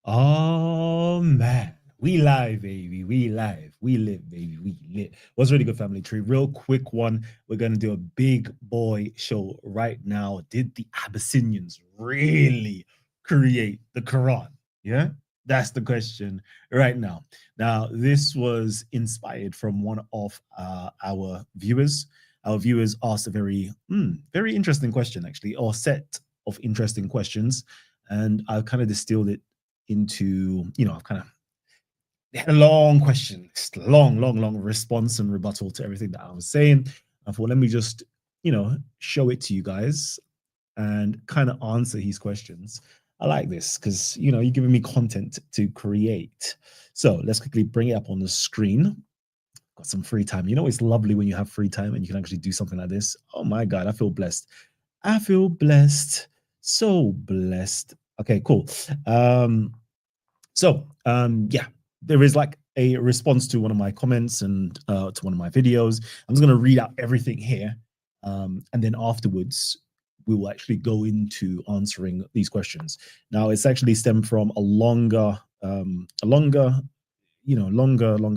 Oh man, we live, baby. We live. We live, baby. We live. What's really good, family tree? Real quick one. We're gonna do a big boy show right now. Did the Abyssinians really create the Quran? Yeah, that's the question right now. Now, this was inspired from one of our viewers. Our viewers asked a very interesting question, actually, or set of interesting questions, and I've kind of distilled it into, I've kind of had a long question, just long response and rebuttal to everything that I was saying. I thought, let me just, show it to you guys and kind of answer his questions. I like this because, you're giving me content to create. So let's quickly bring it up on the screen. Got some free time. It's lovely when you have free time and you can actually do something like this. Oh my God, I feel blessed. I feel blessed. So blessed. Okay, cool. Yeah, there is like a response to one of my comments and to one of my videos. I'm just going to read out everything here. And then afterwards, we will actually go into answering these questions. Now, it's actually stemmed from a longer, longer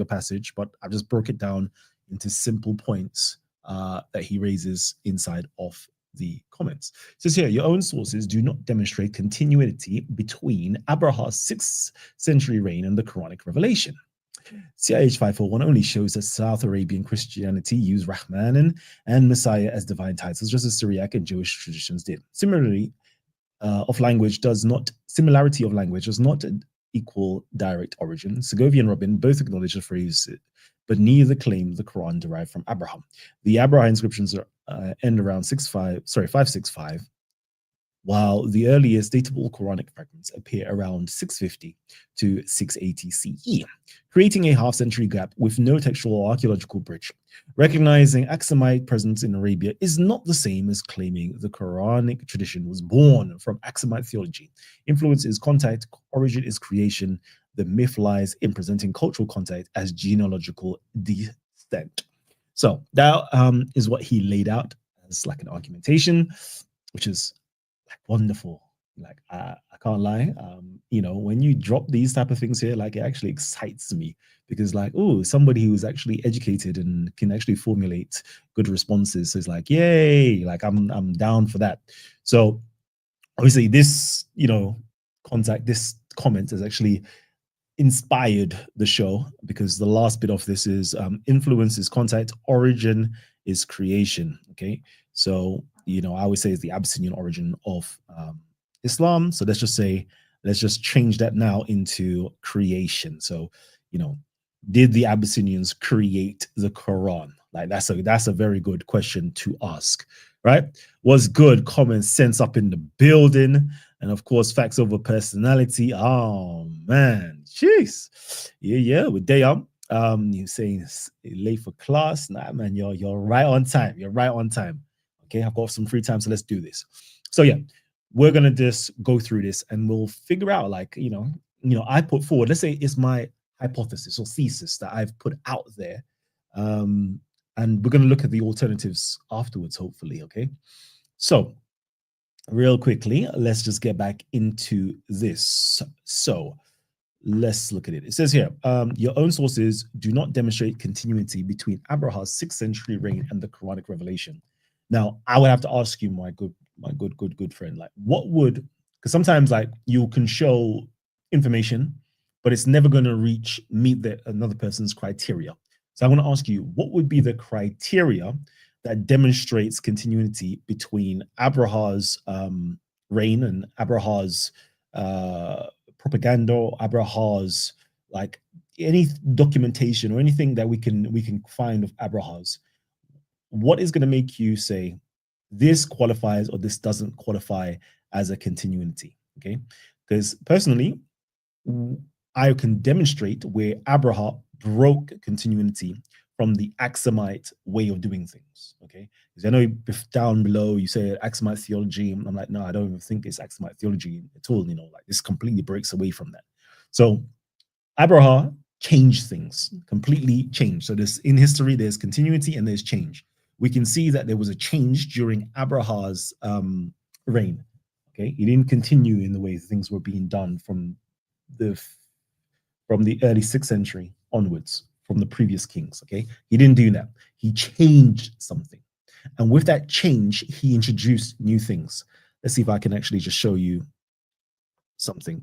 passage, but I just broke it down into simple points that he raises inside of the comments. It says here, your own sources do not demonstrate continuity between Abraha's 6th century reign and the Quranic revelation. CIH 541 only shows that South Arabian Christianity used Rahmanan and Messiah as divine titles, just as Syriac and Jewish traditions did. Similarity of language does not equal direct origin. Segovia and Robin both acknowledge the phrase, but neither claim the Quran derived from Abraham. The Abraha inscriptions end around 565, while the earliest datable Quranic fragments appear around 650 to 680 CE, creating a half-century gap with no textual or archaeological bridge. Recognizing Axumite presence in Arabia is not the same as claiming the Quranic tradition was born from Axumite theology. Influence is contact, origin is creation. The myth lies in presenting cultural contact as genealogical descent. So that is what he laid out as like an argumentation, which is like wonderful. Like I can't lie. When you drop these type of things here, like it actually excites me because like, oh, somebody who's actually educated and can actually formulate good responses. So it's like, yay, like I'm down for that. So obviously this, this comment has actually inspired the show because the last bit of this is influence is contact, origin is creation. Okay, so I always say it's the Abyssinian origin of Islam. So let's just change that now into creation. So did the Abyssinians create the Quran? Like that's a very good question to ask, right? Was good common sense up in the building, and of course facts over personality. Oh man, jeez, yeah. With Dayam, you saying late for class? Nah, man, you're right on time. You're right on time. Okay, I've got some free time, so let's do this. So yeah, we're gonna just go through this, and we'll figure out like I put forward. Let's say it's my hypothesis or thesis that I've put out there. And we're going to look at the alternatives afterwards, hopefully. Okay. So, real quickly, let's just get back into this. So, let's look at it. It says here, your own sources do not demonstrate continuity between Abraha's 6th century reign and the Quranic revelation. Now, I would have to ask you, my good friend, like, what would, because sometimes like you can show information, but it's never going to meet another person's criteria. So I'm going to ask you, what would be the criteria that demonstrates continuity between Abraha's reign and Abraha's propaganda, Abraha's like any documentation or anything that we can find of Abraha's? What is going to make you say this qualifies or this doesn't qualify as a continuity? Okay, because personally, I can demonstrate where Abraha broke continuity from the Axumite way of doing things. Okay, because I know down below you say Axumite theology. I'm like, no, I don't even think it's Axumite theology at all. Like this completely breaks away from that. So Abraha changed things, completely changed. So there's in history, there's continuity and there's change. We can see that there was a change during Abraha's reign. Okay, he didn't continue in the way things were being done from the from the early 6th century onwards, from the previous kings. Okay, he didn't do that. He changed something, and with that change, he introduced new things. Let's see if I can actually just show you something.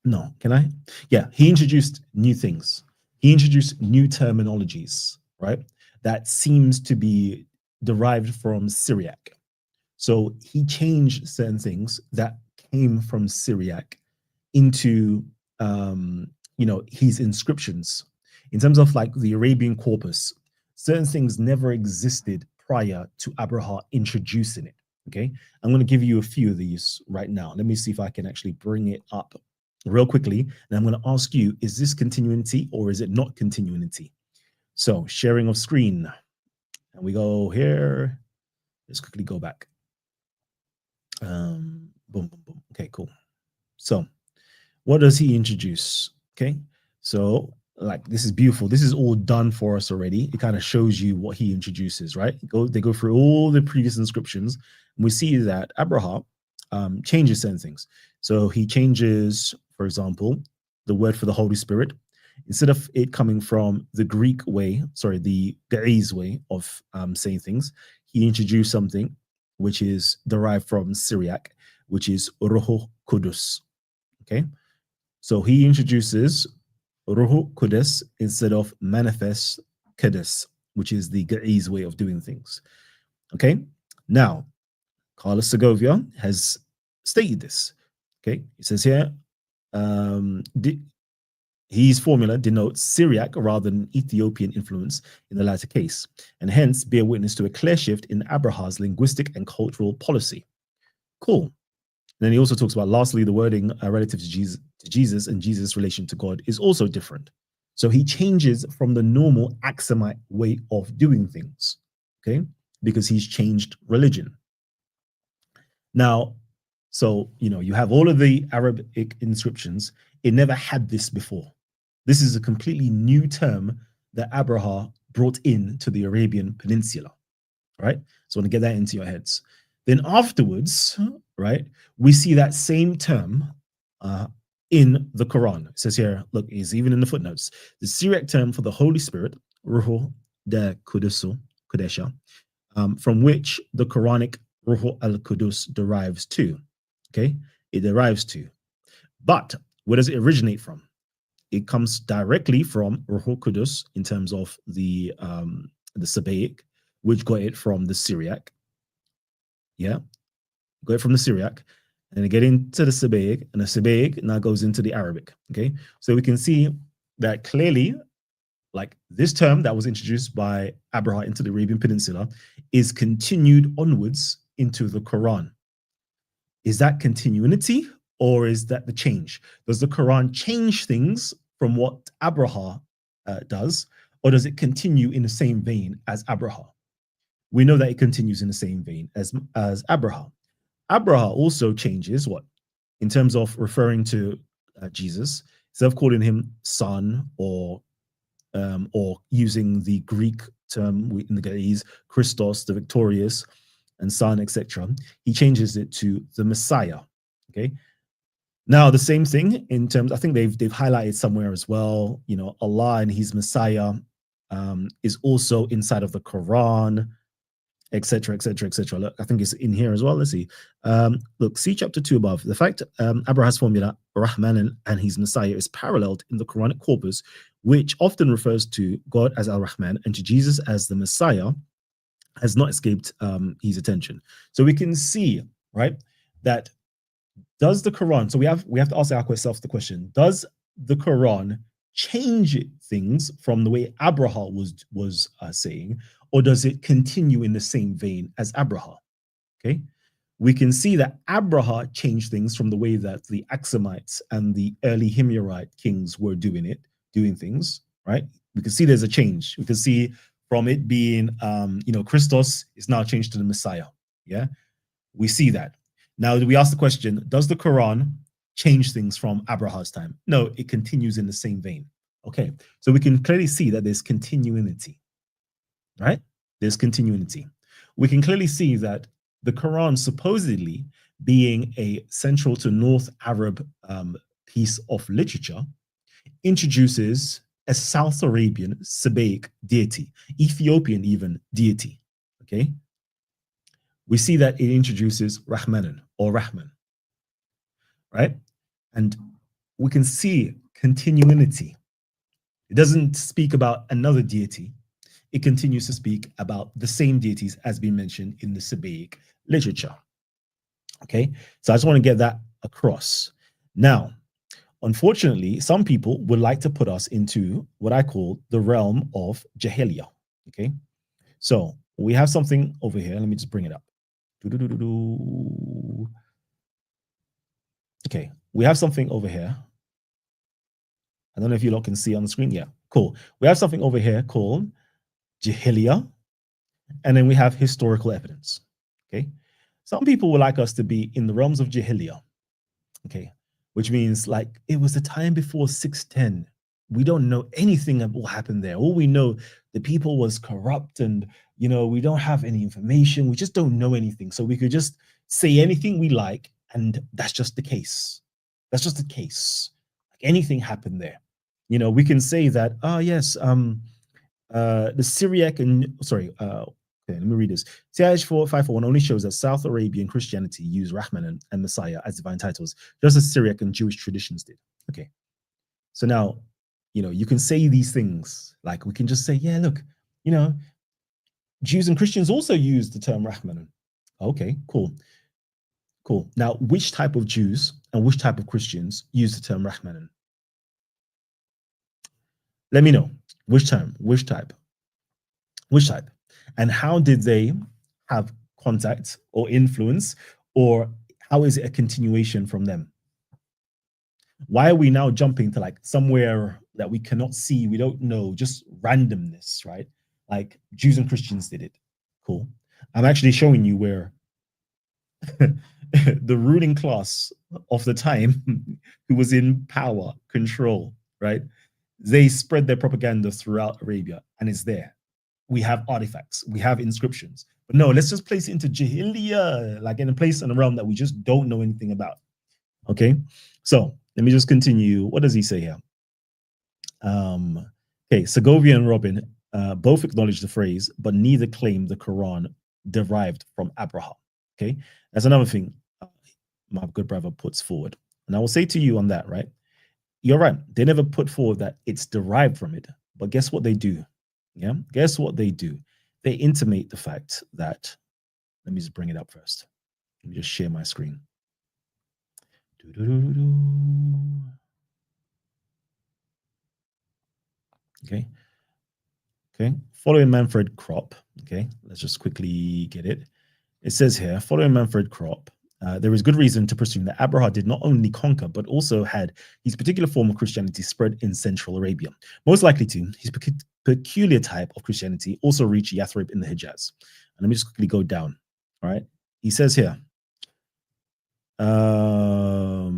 No, can I? Yeah, he introduced new things. He introduced new terminologies, right? That seems to be derived from Syriac. So he changed certain things that came from Syriac into, his inscriptions. In terms of like the Arabian corpus, certain things never existed prior to Abraha introducing it. Okay, I'm going to give you a few of these right now. Let me see if I can actually bring it up real quickly. And I'm going to ask you, is this continuity or is it not continuity? So sharing of screen. And we go here. Let's quickly go back. Boom, boom, boom. Okay, cool. So what does he introduce? Okay, so like this is beautiful. This is all done for us already. It kind of shows you what he introduces, right? They go through all the previous inscriptions, and we see that Abraha changes certain things. So he changes, for example, the word for the Holy Spirit. Instead of it coming from the Greek way, the Ge'ez way of saying things, he introduced something which is derived from Syriac, which is Ruhu Kudus. Okay, so he introduces Ruhu Kudus instead of manifest Kudus, which is the Ge'ez way of doing things. Okay, now Carlos Segovia has stated this. Okay, it says here, his formula denotes Syriac rather than Ethiopian influence in the latter case, and hence bear witness to a clear shift in Abraha's linguistic and cultural policy. Cool. And then he also talks about, lastly, the wording relative to Jesus and Jesus' relation to God is also different. So he changes from the normal Axumite way of doing things, okay, because he's changed religion. Now, so, you have all of the Arabic inscriptions. It never had this before. This is a completely new term that Abraha brought in to the Arabian Peninsula, right? So I want to get that into your heads. Then afterwards, right, we see that same term in the Quran. It says here, look, it's even in the footnotes. The Syriac term for the Holy Spirit, Ruhu de Kudusu, Kudesha, from which the Quranic Ruhu al-Qudus derives to. Okay, it derives to. But where does it originate from? It comes directly from Ruhu Qudus in terms of the Sabaic, which got it from the Syriac. Yeah, got it from the Syriac, and then get into the Sabaic, and the Sabaic now goes into the Arabic. Okay, so we can see that clearly, like this term that was introduced by Abraha into the Arabian Peninsula is continued onwards into the Quran. Is that continuity or is that the change? Does the Quran change things from what Abraha does, or does it continue in the same vein as Abraha? We know that it continues in the same vein as Abraha. Abraha also changes what? In terms of referring to Jesus, instead of calling him son or using the Greek term in the Ge'ez, Christos, the victorious, and son, etc., he changes it to the Messiah. Okay. Now the same thing in terms, I think they've highlighted somewhere as well. Allah and His Messiah is also inside of the Quran, etc., etc., etc. Look, I think it's in here as well. Let's see. Look, see chapter 2 above. The fact Abraha's formula, Rahmanan and His Messiah, is paralleled in the Quranic corpus, which often refers to God as Al-Rahman and to Jesus as the Messiah, has not escaped his attention. So we can see, right, that does the Quran, so we have to ask ourselves the question, does the Quran change things from the way Abraha was saying, or does it continue in the same vein as Abraha? Okay, we can see that Abraha changed things from the way that the Axumites and the early Himyarite kings were doing things, right? We can see there's a change. We can see from it being, Christos is now changed to the Messiah. Yeah, we see that. Now, we ask the question, does the Quran change things from Abraha's time? No, it continues in the same vein. Okay, so we can clearly see that there's continuity, right? There's continuity. We can clearly see that the Quran supposedly being a central to North Arab piece of literature introduces a South Arabian Syriac deity, Ethiopian even deity. Okay, we see that it introduces Rahmanan or Rahman, right? And we can see continuity. It doesn't speak about another deity. It continues to speak about the same deities as been mentioned in the Syriac literature. Okay, so I just want to get that across. Now, unfortunately, some people would like to put us into what I call the realm of Jahiliyyah. Okay, so we have something over here. Let me just bring it up. Okay, we have something over here. I don't know if you lot can see on the screen. Yeah, cool. We have something over here called Jahiliyyah, and then we have historical evidence. Okay, some people would like us to be in the realms of Jahiliyyah. Okay, which means like it was the time before 610. We don't know anything of what happened there. All we know, the people was corrupt, and we don't have any information. We just don't know anything. So we could just say anything we like, and that's just the case. That's just the case. Like anything happened there. We can say that, yes, the Syriac and okay, let me read this. CIH 4541 only shows that South Arabian Christianity used Rahmanan and Messiah as divine titles, just as Syriac and Jewish traditions did. Okay. So now, you can say these things. Like we can just say, yeah, look, Jews and Christians also use the term Rahmanan. Okay, cool. Cool. Now, which type of Jews and which type of Christians use the term Rahmanan? Let me know. Which type? And how did they have contact or influence, or how is it a continuation from them? Why are we now jumping to like somewhere that we cannot see, we don't know, just randomness, right? Like Jews and Christians did it. Cool. I'm actually showing you where the ruling class of the time who was in power, control, right? They spread their propaganda throughout Arabia, and it's there. We have artifacts, we have inscriptions. But no, let's just place it into Jahiliyyah, like in a place in a realm that we just don't know anything about. Okay, so let me just continue. What does he say here? Okay, Segovia and Robin both acknowledge the phrase, but neither claim the Quran derived from Abraha. Okay, that's another thing my good brother puts forward. And I will say to you on that, right? You're right. They never put forward that it's derived from it. But guess what they do? Yeah, guess what they do? They intimate the fact that, let me just bring it up first. Let me just share my screen. Okay. Okay. Following Manfred Kropp. Okay. Let's just quickly get it. It says here, following Manfred Kropp, there is good reason to presume that Abraha did not only conquer, but also had his particular form of Christianity spread in Central Arabia. Most likely to, his peculiar type of Christianity also reached Yathrib in the Hijaz. And let me just quickly go down. All right. He says here, the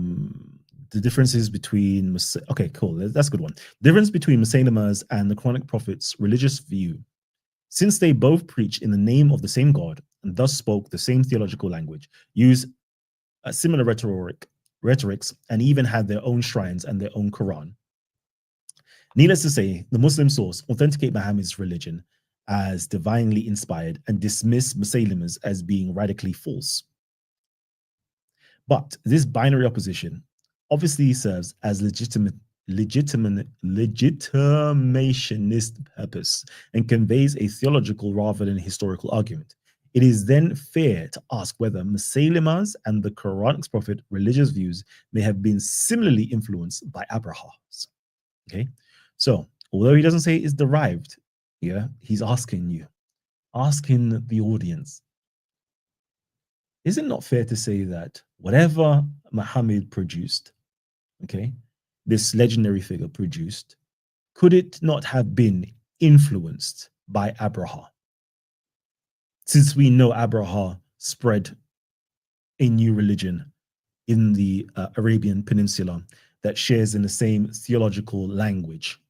differences between, okay, cool. That's a good one. The difference between Musaylama's and the Quranic prophet's religious view, since they both preach in the name of the same God and thus spoke the same theological language, use similar rhetorics, and even had their own shrines and their own Quran. Needless to say, the Muslim source authenticate Muhammad's religion as divinely inspired and dismiss Musaylama's as being radically false. But this binary opposition obviously serves as legitimationist purpose and conveys a theological rather than historical argument. It is then fair to ask whether Musaylama's and the Quranic's prophet religious views may have been similarly influenced by Abraha's. Okay, so although he doesn't say it's derived, yeah, he's asking you, asking the audience, is it not fair to say that whatever Muhammad produced, okay, this legendary figure produced, could it not have been influenced by Abraha? Since we know Abraha spread a new religion in the Arabian Peninsula that shares in the same theological language,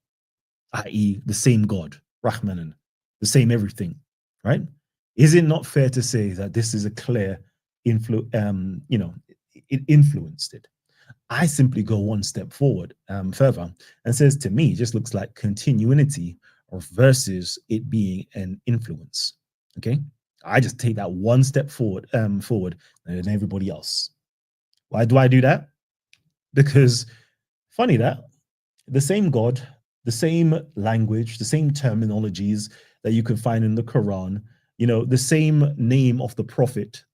i.e. the same God, Rahmanan, the same everything, right? Is it not fair to say that this is a clear it influenced it? I simply go one step forward further and says to me, it just looks like continuity versus it being an influence. Okay, I just take that one step forward, and then everybody else. Why do I do that? Because funny that the same God, the same language, the same terminologies that you can find in the Quran, the same name of the prophet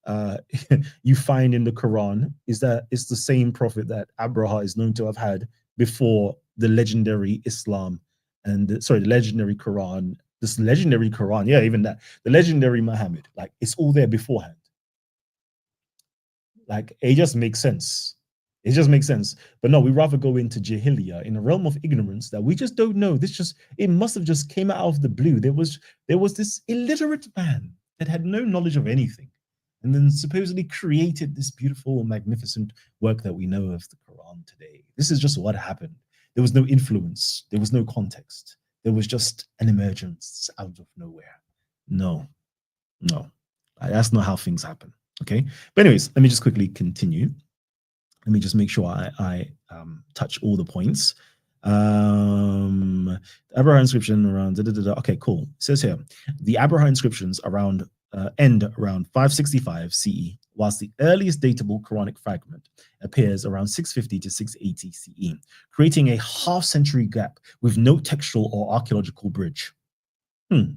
you find in the Quran is that it's the same prophet that Abraha is known to have had before the legendary Islam and the legendary Quran. This legendary Quran, yeah, even that, the legendary Muhammad, like it's all there beforehand. Like it just makes sense. It just makes sense. But no, we rather go into Jahiliyyah in a realm of ignorance that we just don't know. It must have just came out of the blue. There was this illiterate man that had no knowledge of anything, and then supposedly created this beautiful, magnificent work that we know of the Quran today. This is just what happened. There was no influence. There was no context. There was just an emergence out of nowhere. No, that's not how things happen. Okay. But anyways, let me just quickly continue. Let me just make sure I touch all the points. Abraha inscription around Okay, cool. It says here the Abraha inscriptions end around 565 CE, whilst the earliest datable Quranic fragment appears around 650 to 680 CE, creating a half-century gap with no textual or archaeological bridge. Let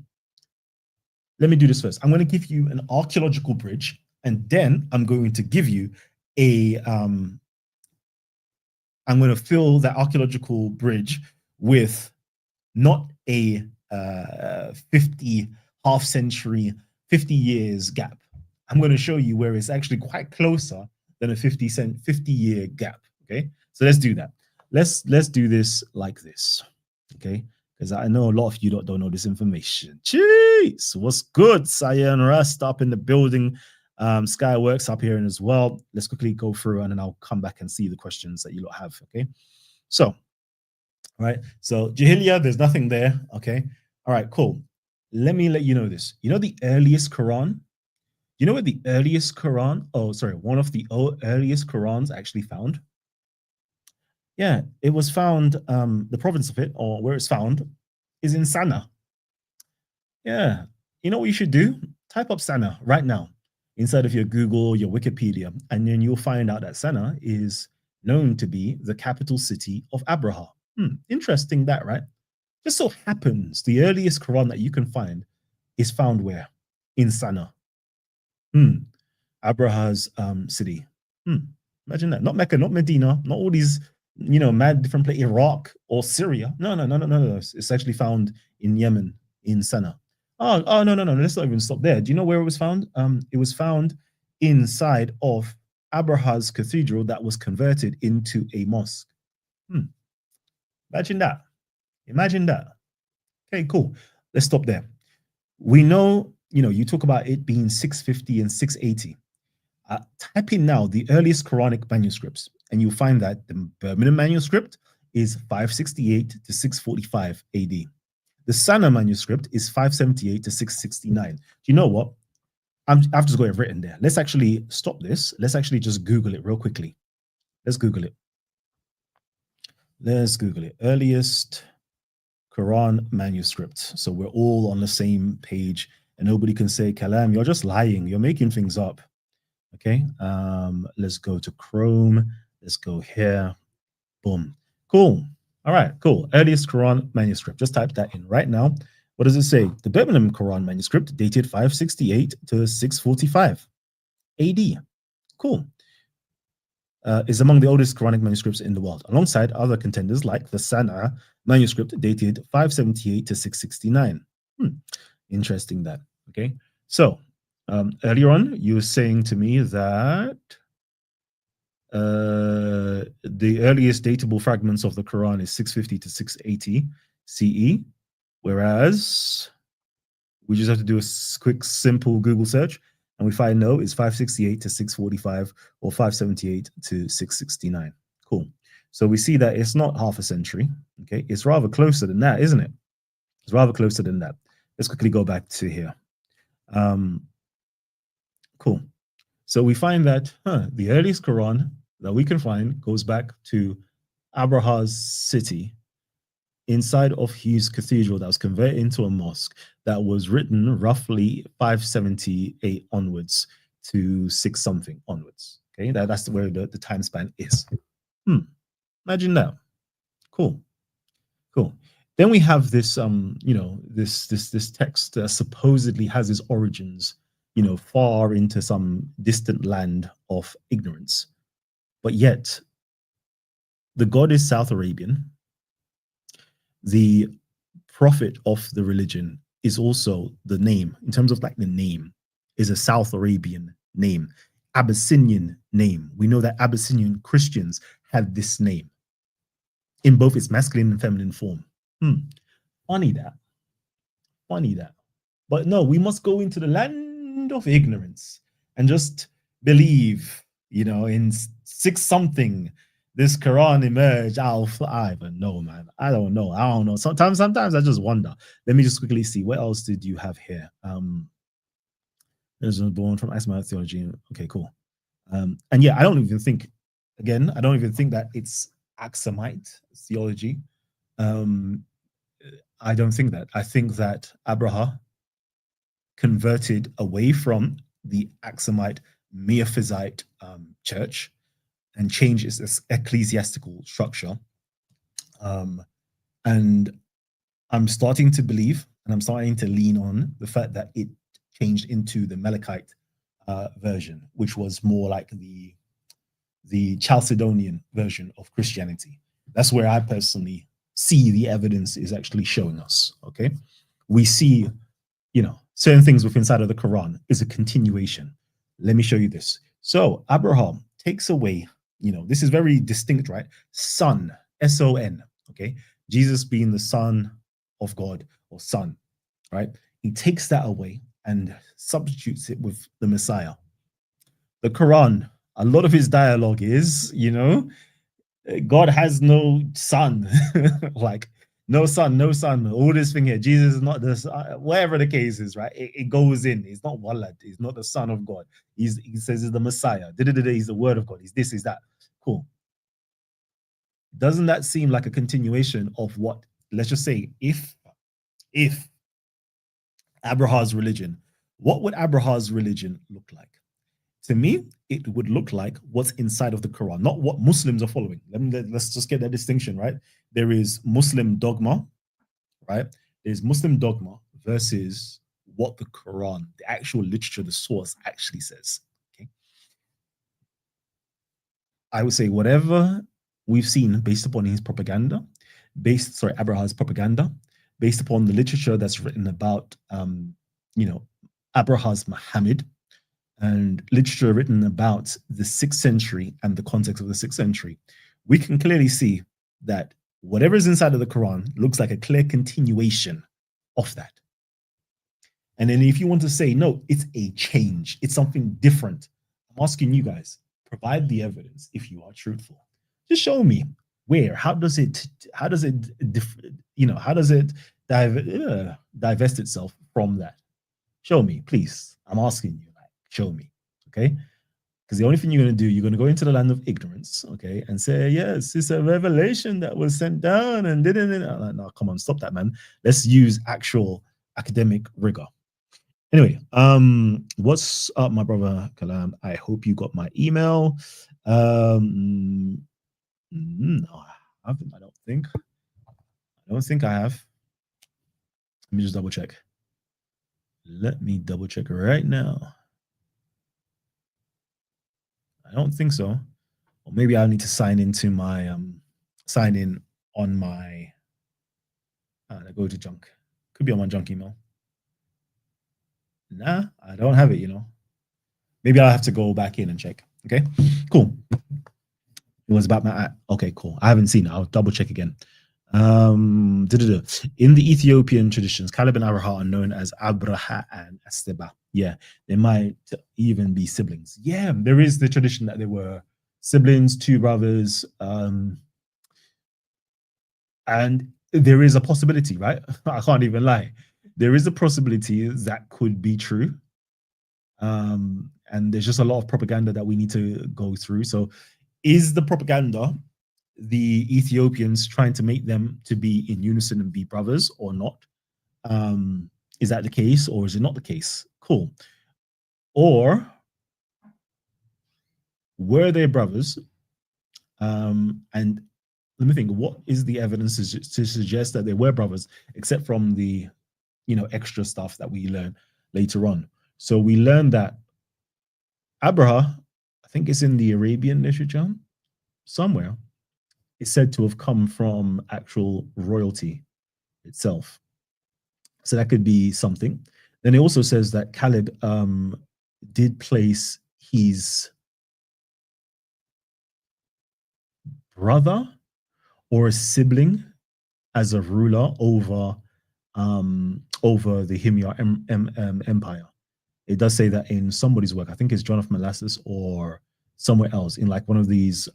me do this first. I'm going to give you an archaeological bridge, and then I'm going to give you I'm going to fill that archaeological bridge with not a 50 years gap. I'm going to show you where it's actually quite closer than a 50-year gap. Okay, so let's do that. Let's do this like this. Okay, because I know a lot of you don't know this information. Jeez, what's good? Saya and Rust up in the building. Skyworks up here as well. Let's quickly go through and then I'll come back and see the questions that you lot have. Okay, so so Jahiliyyah, there's nothing there. Okay, all right, cool. Let me let you know this. You know the earliest Quran? You know where the earliest Quran? Oh, sorry, one of the earliest Qurans actually found. Yeah, it was found. The province of it, or where it's found, is in Sana. Yeah, you know what you should do? Type up Sana right now inside of your Google, your Wikipedia, and then you'll find out that Sana is known to be the capital city of Abraha. Interesting that, right? Just so happens the earliest Quran that you can find is found where? In Sana. Abraha's city. Imagine that. Not Mecca, not Medina, not all these, mad different places, Iraq or Syria. No. It's actually found in Yemen, in Sana. Oh, no. Let's not even stop there. Do you know where it was found? It was found inside of Abraha's cathedral that was converted into a mosque. Imagine that. Okay, cool. Let's stop there. We know, you talk about it being 650 and 680. Type in now the earliest Quranic manuscripts, and you'll find that the Birmingham manuscript is 568 to 645 AD. The Sana manuscript is 578 to 669. Do you know what? I've just got it written there. Let's actually stop this. Let's actually just Google it real quickly. Let's Google it. Earliest Quran manuscript. So we're all on the same page and nobody can say, Kalam, you're just lying. You're making things up. Okay. Let's go to Chrome. Let's go here. Boom. Cool. All right, cool. Earliest Quran manuscript. Just type that in right now. What does it say? The Birmingham Quran manuscript dated 568 to 645 AD. Cool. Is among the oldest Quranic manuscripts in the world, alongside other contenders like the Sana manuscript dated 578 to 669. Interesting that. Okay. So earlier on, you were saying to me that the earliest datable fragments of the Quran is 650 to 680 CE, whereas we just have to do a quick, simple Google search, and we find no, it's 568 to 645 or 578 to 669. Cool. So we see that it's not half a century. Okay, it's rather closer than that, isn't it? It's rather closer than that. Let's quickly go back to here. Cool. So we find that the earliest Quran that we can find goes back to Abraha's city inside of Hughes Cathedral that was converted into a mosque that was written roughly 578 onwards to 6 something onwards. Okay, that's where the time span is. Imagine that. Cool. Cool. Then we have this, this text that supposedly has its origins, far into some distant land of ignorance, but yet the god is South Arabian. The prophet of the religion is also the name, in terms of like the name, is a South Arabian name, Abyssinian name. We know that Abyssinian Christians had this name in both its masculine and feminine form. Funny that. But no, we must go into the land of ignorance and just believe, in 6 something, this Quran emerged. I even know, man. I don't know. Sometimes I just wonder. Let me just quickly see. What else did you have here? There's one born from Axumite theology. Okay, cool. And yeah, I don't even think that it's Axumite theology. I don't think that. I think that Abraha converted away from the Axumite Miaphysite church and changed its ecclesiastical structure. And I'm starting to believe, and I'm starting to lean on the fact that it changed into the Melechite version, which was more like the Chalcedonian version of Christianity. That's where I personally see the evidence is actually showing us. Okay, we see, certain things within inside of the Quran is a continuation. Let me show you this. So Abraham takes away, this is very distinct, right? Son, S-O-N. Okay, Jesus being the Son of God or Son, right? He takes that away and substitutes it with the Messiah. The Quran, a lot of his dialogue is, God has no son, like no son, all this thing here. Jesus is not this, whatever the case is, right? It goes in. He's not Walad. He's not the son of God. He says he's the Messiah. He's the word of God. He's this, he's that. Cool. Doesn't that seem like a continuation of what, let's just say, if Abraha's religion, what would Abraha's religion look like? To me, it would look like what's inside of the Quran, not what Muslims are following. Let's just get that distinction, right? There is Muslim dogma, right? There's Muslim dogma versus what the Quran, the actual literature, the source actually says. Okay. I would say whatever we've seen based upon his propaganda, Abraha's propaganda, based upon the literature that's written about, Abraha's Muhammad, and literature written about the 6th century and the context of the 6th century, we can clearly see that whatever is inside of the Quran looks like a clear continuation of that. And then if you want to say, no, it's a change, it's something different, I'm asking you guys, provide the evidence if you are truthful. Just show me where, how does it divest itself from that? Show me, please. I'm asking you. Show me, okay? Because the only thing you're going to do, you're going to go into the land of ignorance, okay, and say, yes, it's a revelation that was sent down and didn't. No, come on, stop that, man. Let's use actual academic rigor. Anyway, what's up, my brother Kalam? I hope you got my email. No, I haven't. I don't think I have. Let me just double check. Let me double check right now. I don't think so. Or maybe I'll need to sign into my sign in on my go to junk. Could be on my junk email. Nah, I don't have it, Maybe I'll have to go back in and check. Okay, cool. It was about my okay, cool. I haven't seen it. I'll double check again. In the Ethiopian traditions, Caleb and Abraha are known as Abraha and Asteba. Yeah, they might even be siblings. Yeah, there is the tradition that they were siblings, 2 brothers, and there is a possibility, right? I can't even lie. There is a possibility that could be true. And there's just a lot of propaganda that we need to go through. So is the propaganda the Ethiopians trying to make them to be in unison and be brothers or not? Is that the case or is it not the case? Cool. Or were they brothers? And let me think, what is the evidence to suggest that they were brothers, except from the, extra stuff that we learn later on? So we learned that Abraha, I think it's in the Arabian literature somewhere, is said to have come from actual royalty itself. So that could be something. Then it also says that Caleb did place his brother or a sibling as a ruler over the Himyar Empire. It does say that in somebody's work. I think it's John of Molasses or somewhere else in like one of these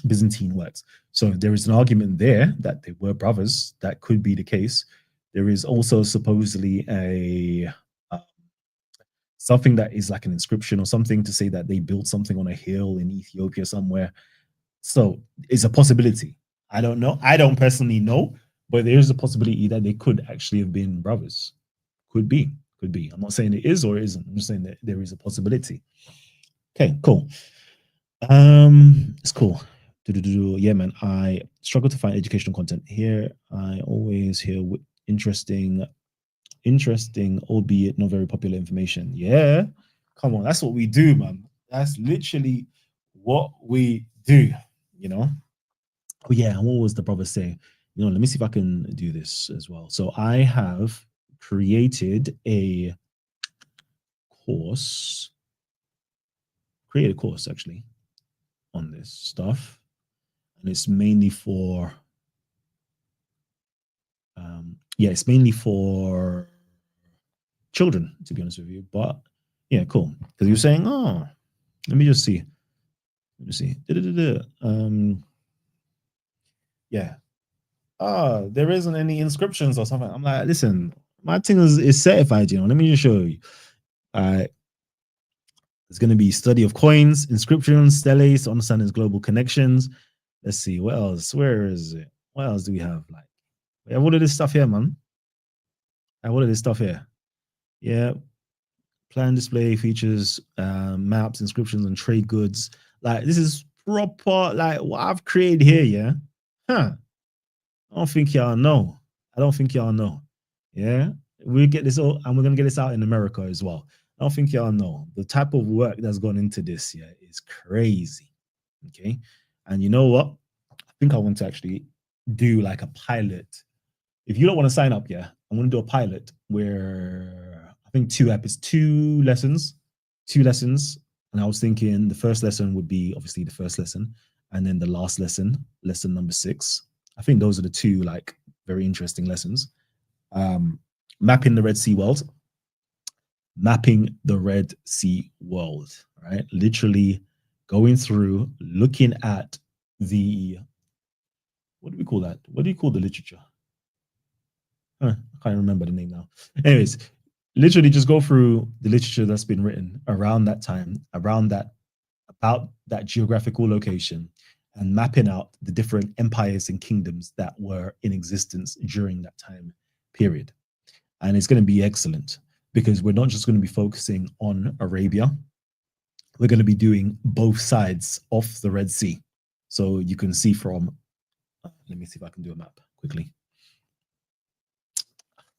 Byzantine works. So there is an argument there that they were brothers. That could be the case. There is also supposedly a something that is like an inscription or something to say that they built something on a hill in Ethiopia somewhere. So it's a possibility. I don't know. I don't personally know, but there is a possibility that they could actually have been brothers. Could be. Could be. I'm not saying it is or isn't. I'm just saying that there is a possibility. Okay, cool. It's cool. Yeah, man. I struggle to find educational content here. I always hear interesting, albeit not very popular information. Yeah, come on. That's what we do, man. That's literally what we do. Oh yeah, and what was the brother saying? Let me see if I can do this as well. So I have created a course, actually on this stuff, and it's mainly for it's mainly for children, to be honest with you. But yeah, cool. Because you're saying, oh, let me just see. Yeah. There isn't any inscriptions or something. I'm like, listen, my thing is certified, Let me just show you. There's going to be study of coins, inscriptions, steles, understanding global connections. Let's see, what else? Where is it? What else do we have? Like, we have all of this stuff here, man. I have all of this stuff here. Yeah. Plan display features, maps, inscriptions, and trade goods. Like, this is proper, like, what I've created here, yeah? Huh. I don't think y'all know. Yeah. We get this all, and we're going to get this out in America as well. I don't think y'all know. The type of work that's gone into this, yeah, is crazy. Okay. And you know what? I think I want to actually do like a pilot. If you don't want to sign up, yeah, I'm going to do a pilot where I think 2 lessons. And I was thinking the first lesson would be obviously the first lesson, and then the last lesson number 6. I think those are the 2 like very interesting lessons. Mapping the Red Sea world. Right? Literally going through, looking at the, what do we call that? What do you call the literature? I can't remember the name now. Anyways, literally just go through the literature that's been written around that time, about that geographical location, and mapping out the different empires and kingdoms that were in existence during that time period. And it's going to be excellent because we're not just going to be focusing on Arabia. We're going to be doing both sides of the Red Sea. So you can see from, let me see if I can do a map quickly.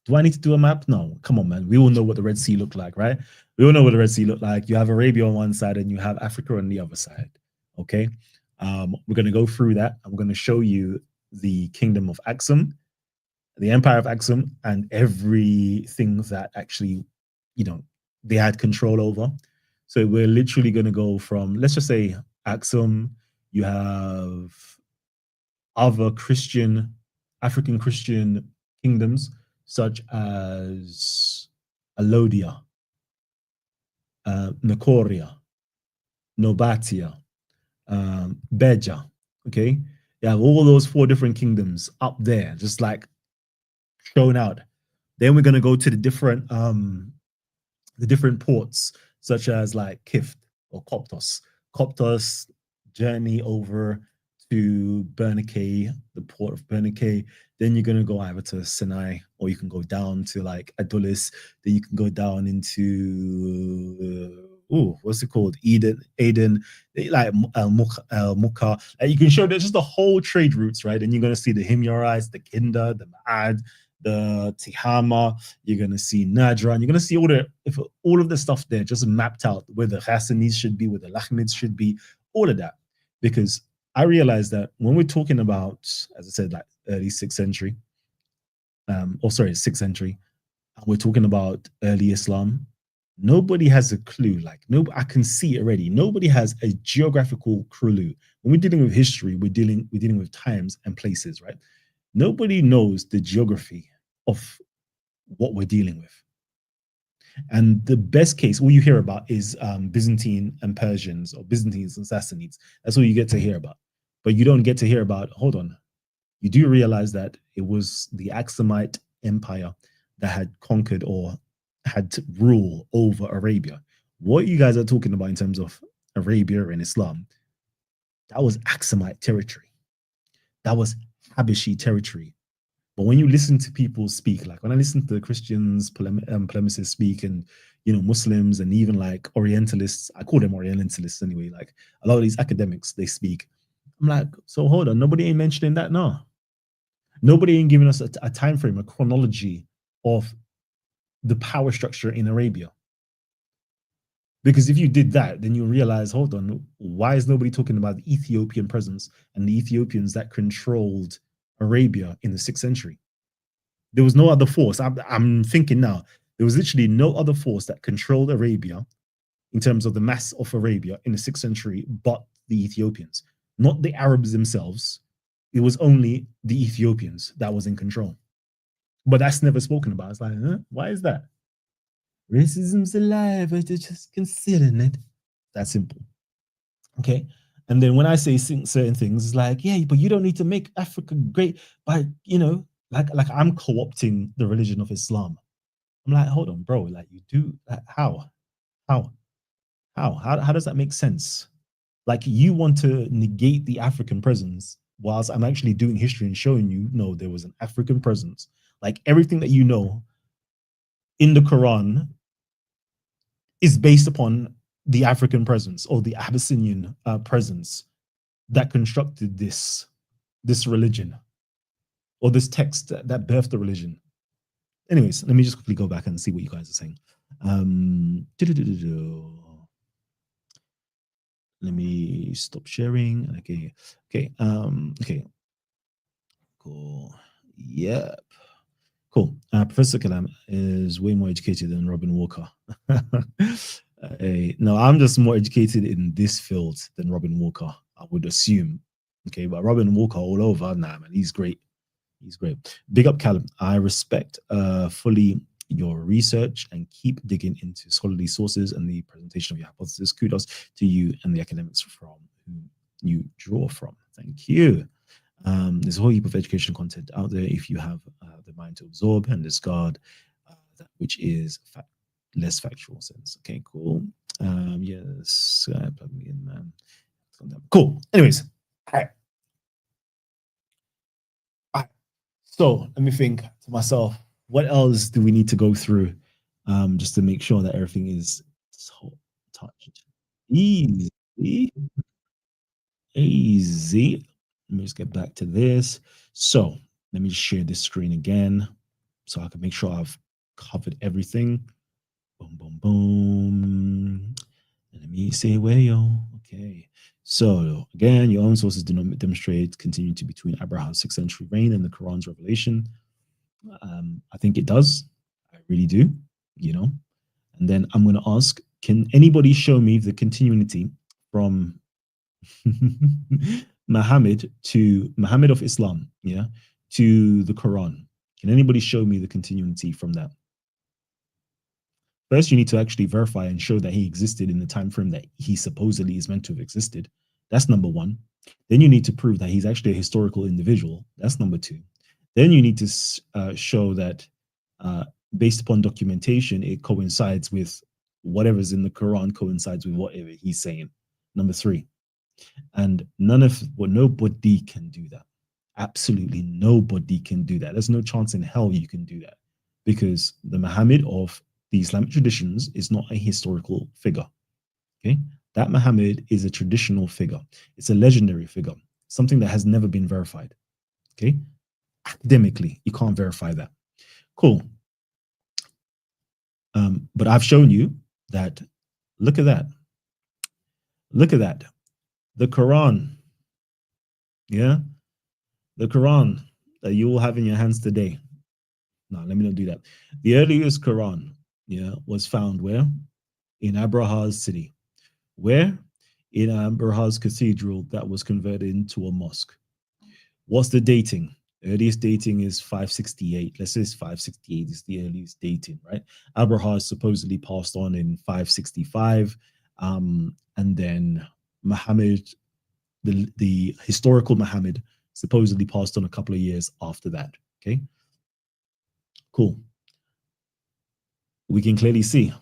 Do I need to do a map? No, come on, man. We all know what the Red Sea looked like, right? We all know what the Red Sea looked like. You have Arabia on one side and you have Africa on the other side, okay? We're going to go through that. I'm going to show you the kingdom of Axum, the empire of Axum, and everything that actually, they had control over. So we're literally going to go from, let's just say Axum, you have other African Christian kingdoms, such as Alodia, Nicoria, Nobatia, Beja. Okay, you have all those 4 different kingdoms up there, just like shown out. Then we're gonna go to the different ports, such as like Kift or Coptos, journey over to Bernacay, the port of Bernacay. Then you're gonna go either to Sinai, or you can go down to like Adulis. Then you can go down into what's it called? Aden, like Muka. Like you can show there's just the whole trade routes, right? And you're gonna see the Himyarites, the Kinda, the Ma'ad, the Tihama. You're gonna see Nadra, and you're gonna see all of the stuff there just mapped out where the Hassanids should be, where the Lahmids should be, all of that. Because I realized that when we're talking about, as I said, like early 6th century, 6th century, and we're talking about early Islam, nobody has a clue. Like, no, I can see it already. Nobody has a geographical clue. When we're dealing with history, we're dealing with times and places, right? Nobody knows the geography of what we're dealing with. And the best case, all you hear about is Byzantine and Persians, or Byzantines and Sassanids. That's all you get to hear about. But you don't get to hear about, hold on, you do realize that it was the Axumite Empire that had conquered or had rule over Arabia. What you guys are talking about in terms of Arabia and Islam, that was Axumite territory. That was Habashi territory. But when you listen to people speak, like when I listen to the Christians, polemicists speak, and Muslims, and even like Orientalists, I call them Orientalists anyway. Like a lot of these academics, they speak. I'm like, so hold on, nobody ain't mentioning that now. Nobody ain't giving us a time frame, a chronology of the power structure in Arabia. Because if you did that, then you realize, hold on, why is nobody talking about the Ethiopian presence and the Ethiopians that controlled Arabia in the 6th century? There was no other force. I'm thinking now, there was literally no other force that controlled Arabia in terms of the mass of Arabia in the 6th century but the Ethiopians, not the Arabs themselves. It was only the Ethiopians that was in control. But that's never spoken about. It's like, huh? Why is that? Racism's alive, but they're just considering it. That's simple. Okay. And then when I say certain things, it's like, yeah, but you don't need to make Africa great by, like I'm co-opting the religion of Islam. I'm like, hold on, bro. Like you do, like, how does that make sense? Like you want to negate the African presence, whilst I'm actually doing history and showing you, no, there was an African presence. Like everything that you know in the Quran is based upon the African presence or the Abyssinian presence that constructed this religion, or this text that birthed the religion. Anyways, let me just quickly go back and see what you guys are saying. Let me stop sharing. Okay. Okay. Cool. Yep. Cool. Professor Kalam is way more educated than Robin Walker. No, I'm just more educated in this field than Robin Walker, I would assume. Okay, but Robin Walker all over, nah, man, he's great. He's great. Big up, Callum. I respect fully your research and keep digging into scholarly sources and the presentation of your hypothesis. Kudos to you and the academics from whom you draw from. Thank you. There's a whole heap of educational content out there if you have the mind to absorb and discard that which is less factual sense. Okay, cool. Yes, plug me in, man. Cool. Anyways, all right. So let me think to myself, what else do we need to go through just to make sure that everything is so touched? Easy. Easy. Let me just get back to this. So let me just share this screen again so I can make sure I've covered everything. Boom, boom, boom. Let me say where yo. Okay. So again, your own sources do not demonstrate continuity between Abraha's 6th century reign and the Quran's revelation. I think it does. I really do, And then I'm going to ask, can anybody show me the continuity from Muhammad of Islam, to the Quran? Can anybody show me the continuity from that? First, you need to actually verify and show that he existed in the time frame that he supposedly is meant to have existed. That's number one. Then you need to prove that he's actually a historical individual. That's number two. Then you need to show that based upon documentation, it coincides with whatever's in the Quran, coincides with whatever he's saying. Number three. And nobody can do that. Absolutely nobody can do that. There's no chance in hell you can do that, because the Muhammad of the Islamic traditions is not a historical figure. Okay, that Muhammad is a traditional figure. It's a legendary figure, something that has never been verified. Okay, academically, you can't verify that. Cool. But I've shown you that. Look at that. Look at that. The Quran. Yeah, the Quran that you will have in your hands today. No, let me not do that. The earliest Quran, yeah, was found where? In Abraha's city. Where? In Abraha's cathedral that was converted into a mosque. What's the dating? Earliest dating is 568. Let's say it's 568 is the earliest dating, right? Abraha is supposedly passed on in 565. And then Muhammad, the historical Muhammad, supposedly passed on a couple of years after that. Okay, cool. We can clearly see,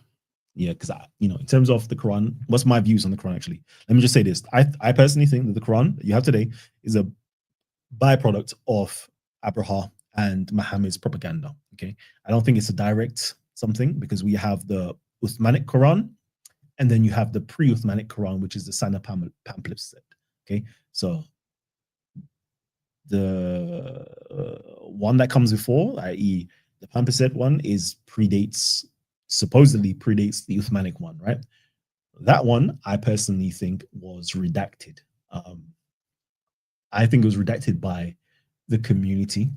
yeah, because in terms of the Quran, what's my views on the Quran? Actually, let me just say this: I personally think that the Quran that you have today is a byproduct of Abraha and Muhammad's propaganda. Okay, I don't think it's a direct something, because we have the Uthmanic Quran, and then you have the pre-Uthmanic Quran, which is the Sana pamphlet set. Okay, so the one that comes before, i.e., the pamphlet one, supposedly predates the Uthmanic one, right? That one, I personally think, was redacted. I think it was redacted by the community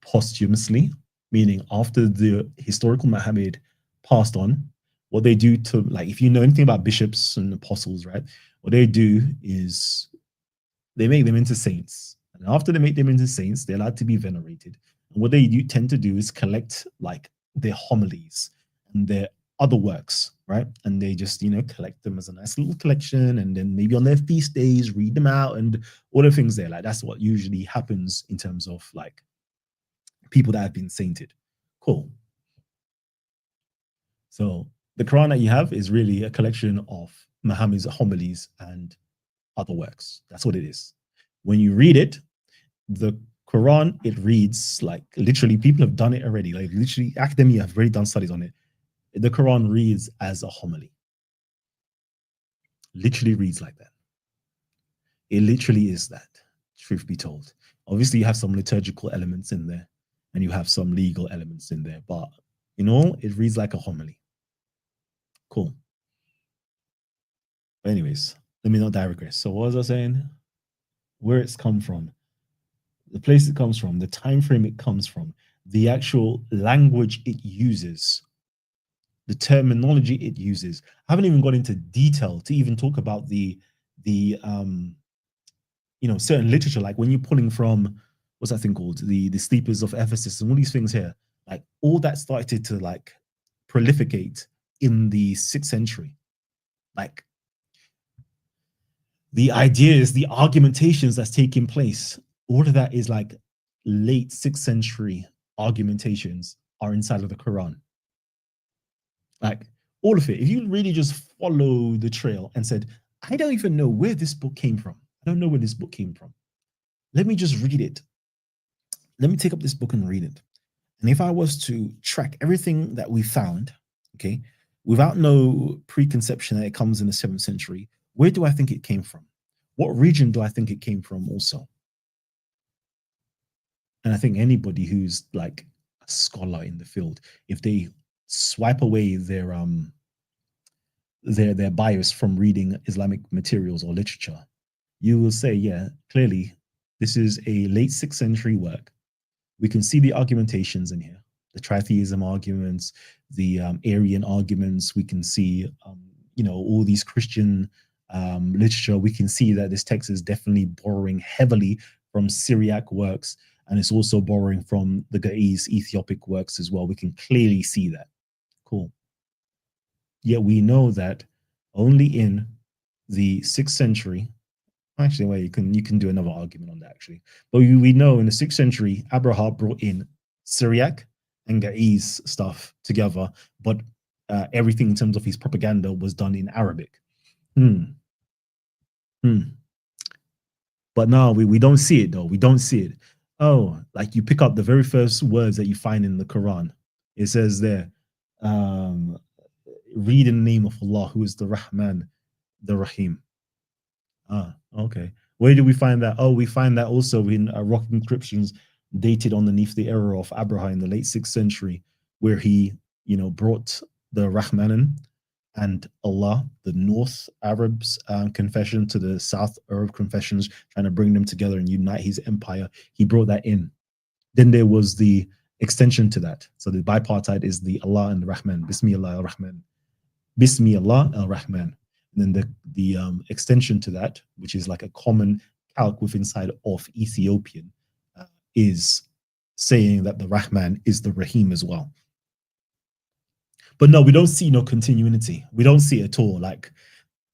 posthumously, meaning after the historical Muhammad passed on. What they do to, like, if you know anything about bishops and apostles, right? What they do is they make them into saints. And after they make them into saints, they're allowed to be venerated. And what they tend to do is collect like their homilies and their other works, right? And they just, collect them as a nice little collection. And then maybe on their feast days, read them out and all the things there. Like, that's what usually happens in terms of like people that have been sainted. Cool. So the Quran that you have is really a collection of Muhammad's homilies and other works. That's what it is. When you read it, the Quran, it reads like, literally, people have done it already. Like, literally, academia have already done studies on it. The Quran reads as a homily. Literally reads like that. It literally is that, truth be told. Obviously, you have some liturgical elements in there, and you have some legal elements in there, but in all, it reads like a homily. Cool. But anyways, let me not digress. So what was I saying? Where it's come from, the place it comes from, the time frame it comes from, the actual language it uses, the terminology it uses. I haven't even gone into detail to even talk about the certain literature, like when you're pulling from, what's that thing called, the sleepers of Ephesus and all these things here, like all that started to like proliferate in the 6th century. Like, the ideas, the argumentations that's taking place, all of that is like late 6th century argumentations are inside of the Quran. Like, all of it. If you really just follow the trail and said, I don't even know where this book came from. I don't know where this book came from. Let me just read it. Let me take up this book and read it. And if I was to track everything that we found, okay, without no preconception that it comes in the 7th century, where do I think it came from? What region do I think it came from also? And I think anybody who's like a scholar in the field, if they swipe away their bias from reading Islamic materials or literature, you will say, yeah, clearly this is a late 6th century work. We can see the argumentations in here, the tritheism arguments, the Arian arguments. We can see, all these Christian literature. We can see that this text is definitely borrowing heavily from Syriac works, and it's also borrowing from the Ge'ez Ethiopic works as well. We can clearly see that. Cool. Yet we know that only in the 6th century, actually, well, you can do another argument on that, actually. But we know in the 6th century, Abraha brought in Syriac and Ge'ez stuff together, but everything in terms of his propaganda was done in Arabic. But no, we don't see it though. We don't see it. Oh, like you pick up the very first words that you find in the Quran. It says there, um, read in the name of Allah, who is the Rahman, the Rahim. Ah, okay. Where do we find that? Oh, we find that also in rock inscriptions dated underneath the era of Abraha in the late 6th century, where he, brought the Rahmanan and Allah, the North Arabs confession to the South Arab confessions, trying to bring them together and unite his empire. He brought that in. Then there was the extension to that. So the bipartite is the Allah and the Rahman, Bismillah al-Rahman, Bismillah al-Rahman. And then the extension to that, which is like a common calc within inside of Ethiopian, is saying that the Rahman is the Rahim as well. But no, we don't see no continuity. We don't see it at all. Like,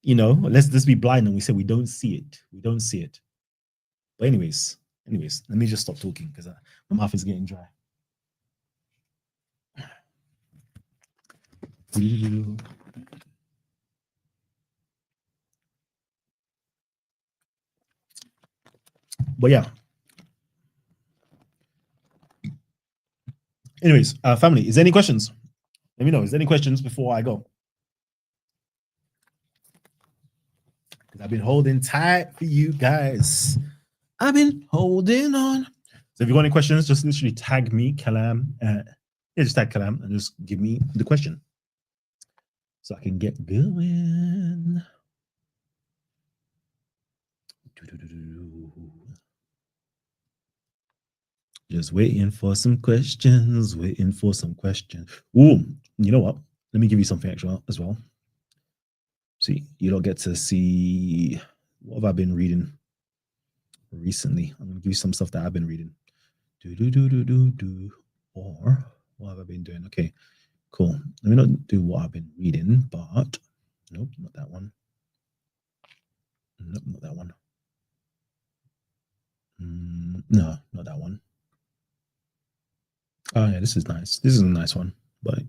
let's be blind and we say we don't see it. We don't see it. But anyways, let me just stop talking because my mouth is getting dry. But yeah. Anyways, family, is there any questions? Let me know. Is there any questions before I go? Because I've been holding tight for you guys. I've been holding on. So if you've got any questions, just literally tag me, Kalam. Just tag Kalam and just give me the question so I can get going. Just waiting for some questions, Ooh, you know what? Let me give you something extra as well. See, you don't get to see what have I been reading recently. I'm gonna give you some stuff that I've been reading. Or what have I been doing? Okay, cool. Let me not do what I've been reading, but nope, not that one. Nope, not that one. No, not that one. Oh yeah, this is nice. This is a nice one, but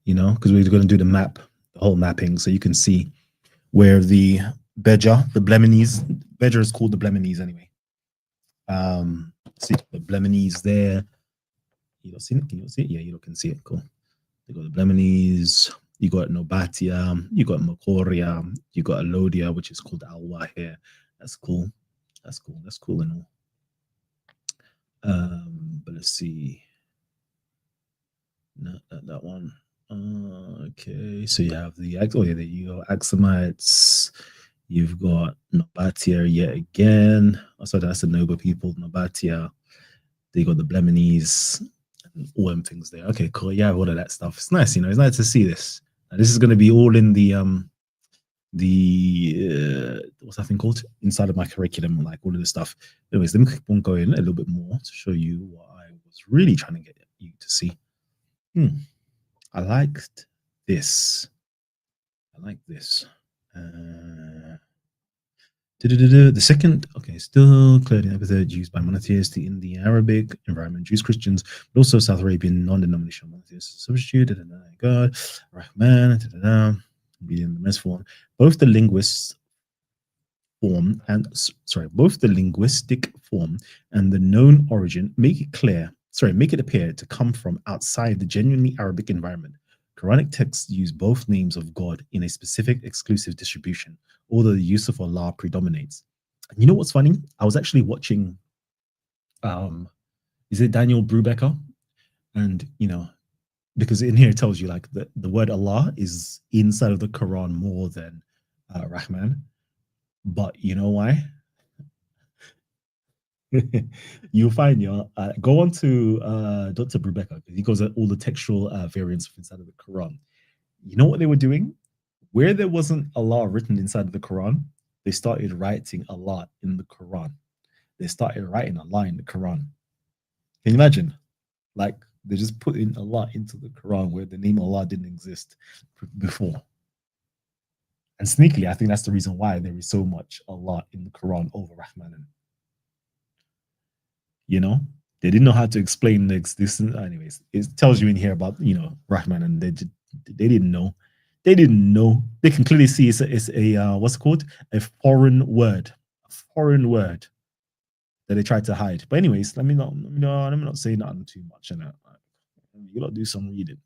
because we're going to do the map, the whole mapping, so you can see where the Beja, the Bleminese, Beja is called the Bleminese anyway. See the Bleminese there. You don't see it? Can you see it? Yeah, you can see it. Cool. You got the Bleminese. You got Nobatia. You got Makoria. You got Alodia, which is called Alwa here. That's cool. That's cool and all. But let's see. Not that one. Okay, so you have the there you go, Axumites. You've got Nobatia yet again. Also, that's the Noba people, Nobatia. They got the Bleminese and all them things there. Okay, cool. Yeah, all of that stuff. It's nice, it's nice to see this. And this is going to be all in the what's that thing called inside of my curriculum, like all of this stuff. Anyways, let me keep on going a little bit more to show you what I was really trying to get you to see. I liked this. I like this. The second, still clearly epithet used by monotheists in the Arabic environment, Jews, Christians, but also South Arabian non-denominational monotheists. Substitute, God, Rahman, reading the mess form. Both the linguistic form and the known origin make it appear to come from outside the genuinely Arabic environment. Quranic texts use both names of God in a specific exclusive distribution, although the use of Allah predominates. And you know what's funny? I was actually watching, is it Daniel Brubaker? And, because in here it tells you like the word Allah is inside of the Quran more than Rahman. But you know why? You'll find go on to Dr. Brubaker because he goes at all the textual variants inside of the Quran. You know what they were doing? Where there wasn't Allah written inside of the Quran, they started writing Allah in the Quran. They started writing Allah in the Quran. Can you imagine? Like they just put in Allah into the Quran where the name Allah didn't exist before. And sneakily, I think that's the reason why there is so much Allah in the Quran over Rahmanan. They didn't know how to explain this. Anyways, it tells you in here about Rahman, and they didn't know. They didn't know. They can clearly see it's a what's it called? A foreign word. A foreign word that they tried to hide. But anyways, let me not say nothing too much. And you gotta do some reading.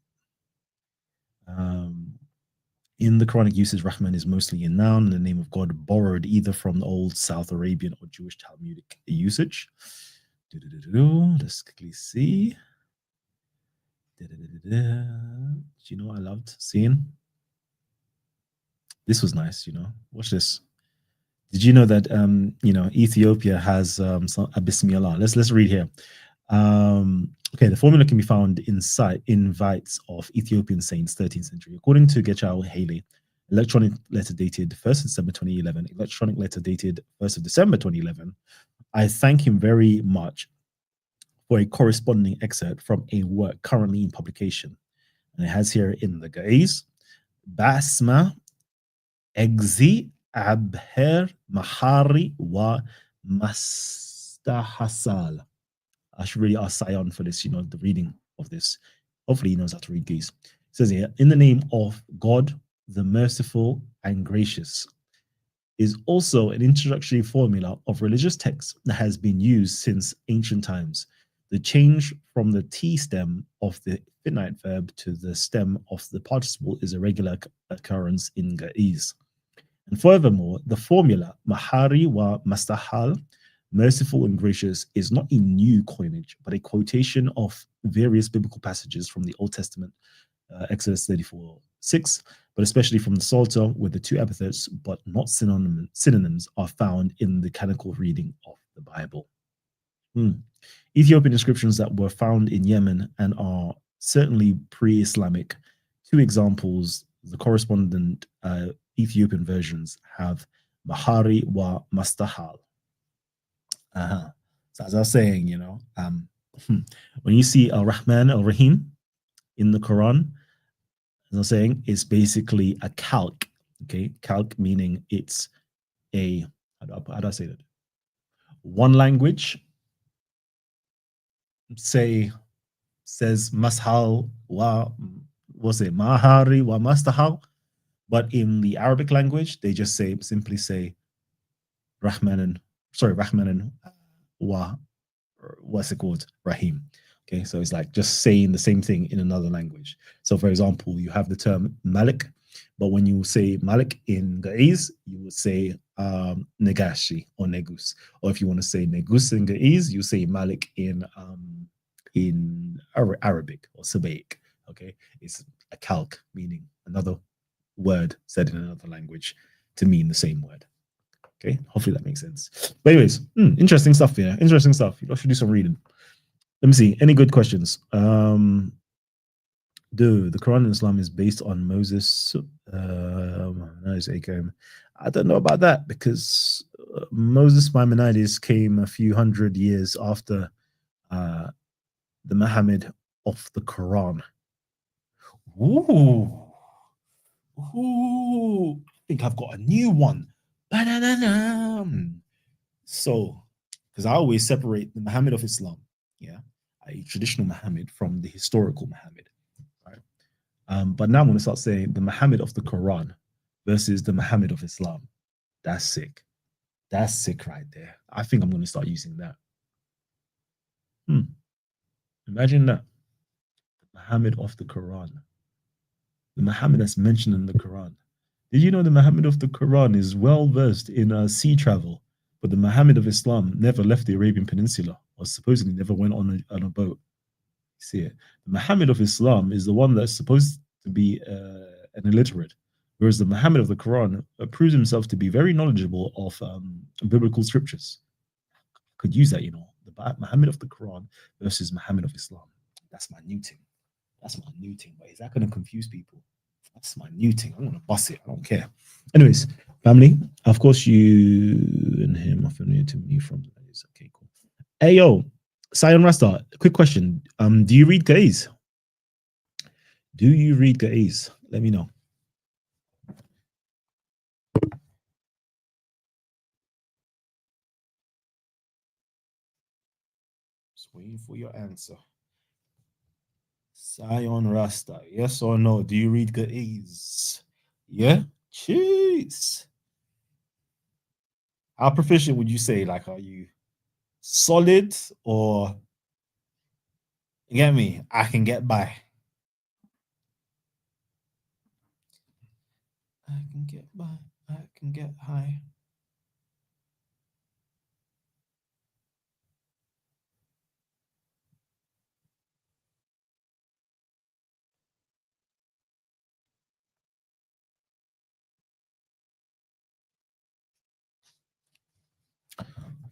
In the Quranic usage, Rahman is mostly a noun, the name of God borrowed either from the old South Arabian or Jewish Talmudic usage. Let's quickly see. Do you know what I loved seeing? This was nice, Watch this. Did you know that Ethiopia has some Abyssinian? Let's read here. Okay, the formula can be found in invites of Ethiopian saints, 13th century. According to Gechao Haley, electronic letter dated 1st December 2011, electronic letter dated 1st of December 2011. I thank him very much for a corresponding excerpt from a work currently in publication. And it has here in the Gaze, Basma Egzi Abher Mahari wa Mastahasal. I should really ask Sion for this, the reading of this. Hopefully he knows how to read Gaze. It says here, in the name of God, the merciful and gracious, is also an introductory formula of religious texts that has been used since ancient times. The change from the T stem of the finite verb to the stem of the participle is a regular occurrence in Ga'iz. And furthermore, the formula Mahari wa Mastahal, merciful and gracious, is not a new coinage, but a quotation of various biblical passages from the Old Testament, Exodus 34:6, but especially from the Psalter, where the two epithets, but not synonyms, are found in the canonical reading of the Bible. Ethiopian inscriptions that were found in Yemen and are certainly pre-Islamic. Two examples, the correspondent Ethiopian versions have Mahari wa Mastahal. So as I was saying, when you see Al-Rahman, Al-Rahim in the Quran, as I was saying, it's basically a calque. Okay, calque meaning it's a, how do I say that? One language, says Mashal wa, Mahari wa Mastahal, but in the Arabic language, they just simply say Rahmanan wa, what's it called? Rahim. Okay, so it's like just saying the same thing in another language. So, for example, you have the term Malik, but when you say Malik in Ga'iz, you would say Negashi or Negus. Or if you want to say Negus in Ga'iz, you say Malik in Arabic or Sabaic. Okay, it's a calque, meaning another word said in another language to mean the same word. Okay, hopefully that makes sense. But anyways, interesting stuff here. Interesting stuff. You should do some reading. Let me see. Any good questions? The Quran in Islam is based on Moses. I don't know about that because Moses Maimonides came a few hundred years after the Muhammad of the Quran. Ooh. I think I've got a new one. So, because I always separate the Muhammad of Islam, a traditional Muhammad, from the historical Muhammad, right? But now I'm going to start saying the Muhammad of the Quran versus the Muhammad of Islam. That's sick. That's sick right there. I think I'm going to start using that. Imagine that. The Muhammad of the Quran. The Muhammad that's mentioned in the Quran. Did you know the Muhammad of the Quran is well versed in sea travel, but the Muhammad of Islam never left the Arabian Peninsula, or supposedly never went on a boat? See it. The Muhammad of Islam is the one that's supposed to be an illiterate, whereas the Muhammad of the Quran proves himself to be very knowledgeable of biblical scriptures. Could use that, the Muhammad of the Quran versus Muhammad of Islam. That's my new thing. That's my new thing. But is that going to confuse people? That's my new thing. I'm going to bust it. I don't care. Anyways, family, of course, you and him are familiar to me from the videos. Okay, cool. Hey, yo, Sion Rasta, quick question. Do you read Gaze? Do you read Gaze? Let me know. Just waiting for your answer. Zion Rasta. Yes or no? Do you read Gaze? Yeah. Jeez. How proficient would you say? Like, are you solid or you get me? I can get by. I can get by. I can get high.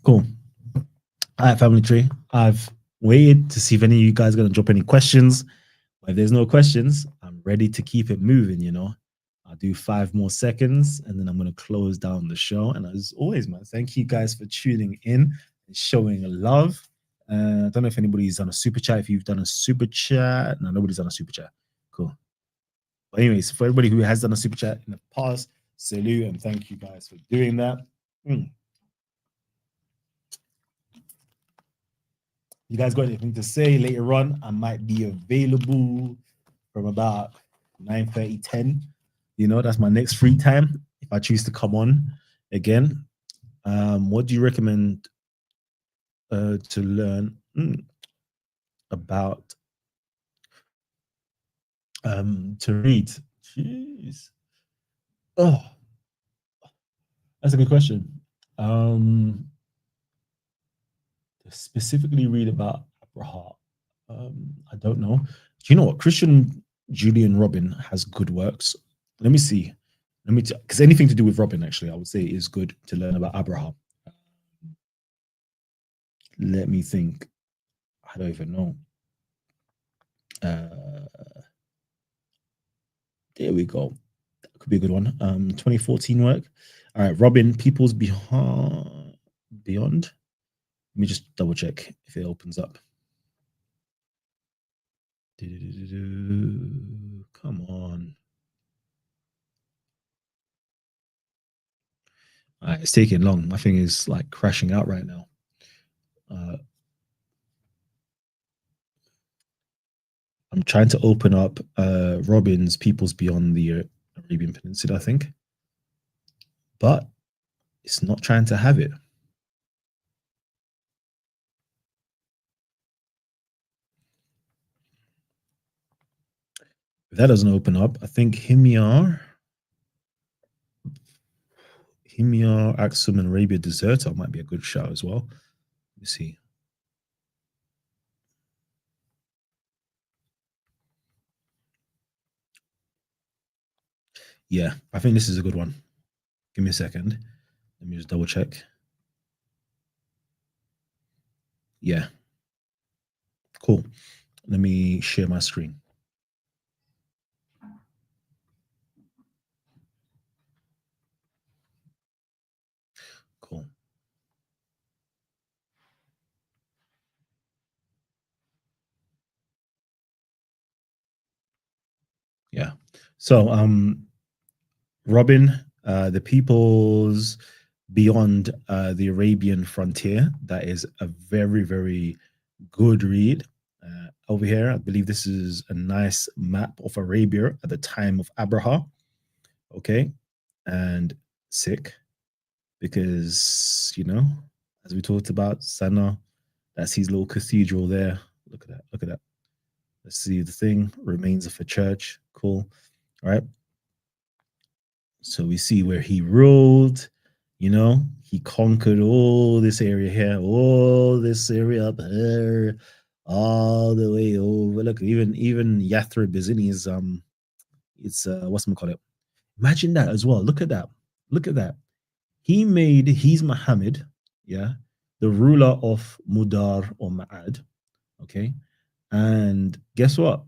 Cool. All right, family tree. I've waited to see if any of you guys are gonna drop any questions. But if there's no questions, I'm ready to keep it moving, you know. I'll do 5 more seconds and then I'm gonna close down the show. And as always, man, thank you guys for tuning in and showing love. I don't know if anybody's done a super chat. If you've done a super chat, no, nobody's done a super chat. Cool. But anyways, for everybody who has done a super chat in the past, salute and thank you guys for doing that. You guys got anything to say later on? I might be available from about 9:30, 10. You know, that's my next free time if I choose to come on again. What do you recommend to learn about to read? Jeez. Oh, that's a good question. Specifically read about Abraha. I don't know. Do you know what? Christian Julian Robin has good works. Let me see. Let me, because anything to do with Robin, actually, I would say is good to learn about Abraha. Let me think. I don't even know. There we go. That could be a good one. 2014 work. All right, Robin, People's Beyond. Let me just double check if it opens up. Come on. All right, it's taking long. My thing is like crashing out right now. I'm trying to open up Robin's Peoples Beyond the Arabian Peninsula, I think. But it's not trying to have it. If that doesn't open up, I think Himyar, Axum, and Arabia Deserta might be a good shout as well. Let me see. Yeah, I think this is a good one. Give me a second. Let me just double check. Yeah. Cool. Let me share my screen. Cool. Yeah. So Robin, the peoples beyond the Arabian frontier. That is a very, very good read. Over here, I believe this is a nice map of Arabia at the time of Abraha. Okay. And sick because, you know, as we talked about, Sana, that's his little cathedral there. Look at that. Look at that. Let's see the thing, remains of a church. Cool. All right. So we see where he ruled, you know, he conquered all this area here, all this area up here, all the way over. Look, even Yathrib is in his it's what's call it? Imagine that as well. Look at that. Look at that. He's Muhammad, yeah, the ruler of Mudar or Ma'ad. Okay. And guess what?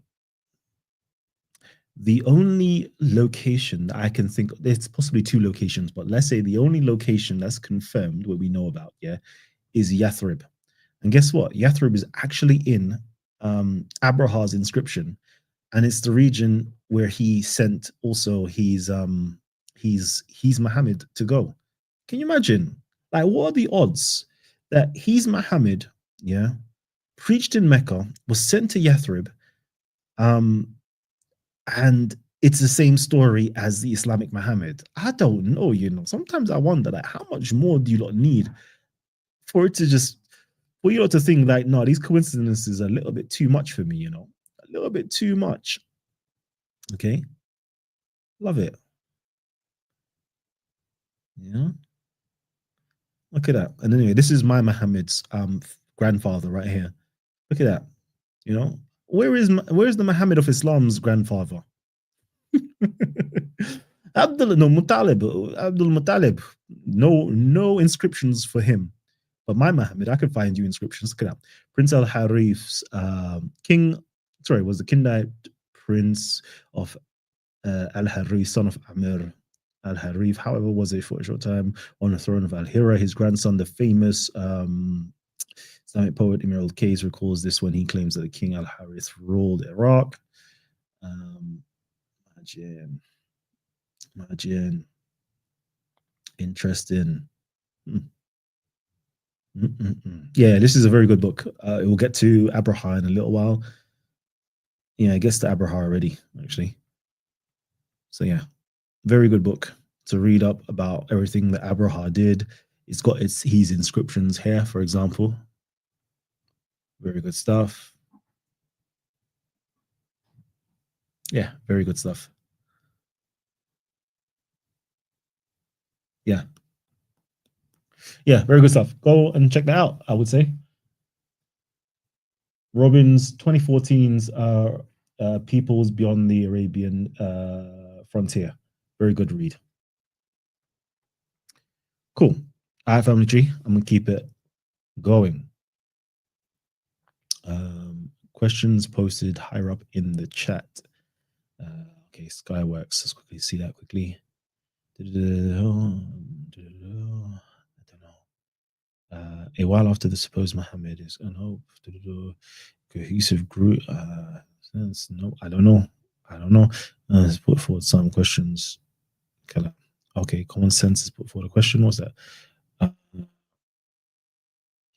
The only location I can think of, there's possibly two locations, but let's say the only location that's confirmed, what we know about, yeah, is Yathrib. And guess what? Yathrib is actually in Abraha's inscription, and it's the region where he sent also he's Muhammad to go. Can you imagine? Like, what are the odds that he's Muhammad, yeah, preached in Mecca, was sent to Yathrib, Um, and it's the same story as the Islamic Muhammad. I don't know, Sometimes I wonder, like, how much more do you lot need for it to just for you lot to think like, no, these coincidences are a little bit too much for me, a little bit too much. Okay, love it. Yeah, look at that. And anyway, this is my Muhammad's grandfather right here. Look at that. Where's the Muhammad of Islam's grandfather? Abdul Muttalib. No inscriptions for him. But my Muhammad, I could find you inscriptions. Look at that. Prince Al Harith's was the Kindite prince of Al Harith, son of Amir Al Harith. However, was a for a short time on the throne of Al Hira. His grandson, the famous Islamic poet Imr al Qais, recalls this when he claims that the king Al Harith ruled Iraq. Imagine. Interesting. Yeah, this is a very good book. It will get to Abraha in a little while. Yeah, it gets to Abraha already, actually. So yeah, very good book to read up about everything that Abraha did. It's got his inscriptions here, for example. Very good stuff. Yeah, very good stuff. Yeah. Yeah, very good stuff. Go and check that out, I would say. Robin's 2014's Peoples Beyond the Arabian Frontier. Very good read. Cool. I have family tree. I'm gonna keep it going. Questions posted higher up in the chat. Okay, Skyworks. Let's quickly see that quickly. I don't know. A while after the supposed Muhammad is unhope. Cohesive group. No, I don't know. Let's put forward some questions. Okay, common sense is put forward a question. What's that? Let's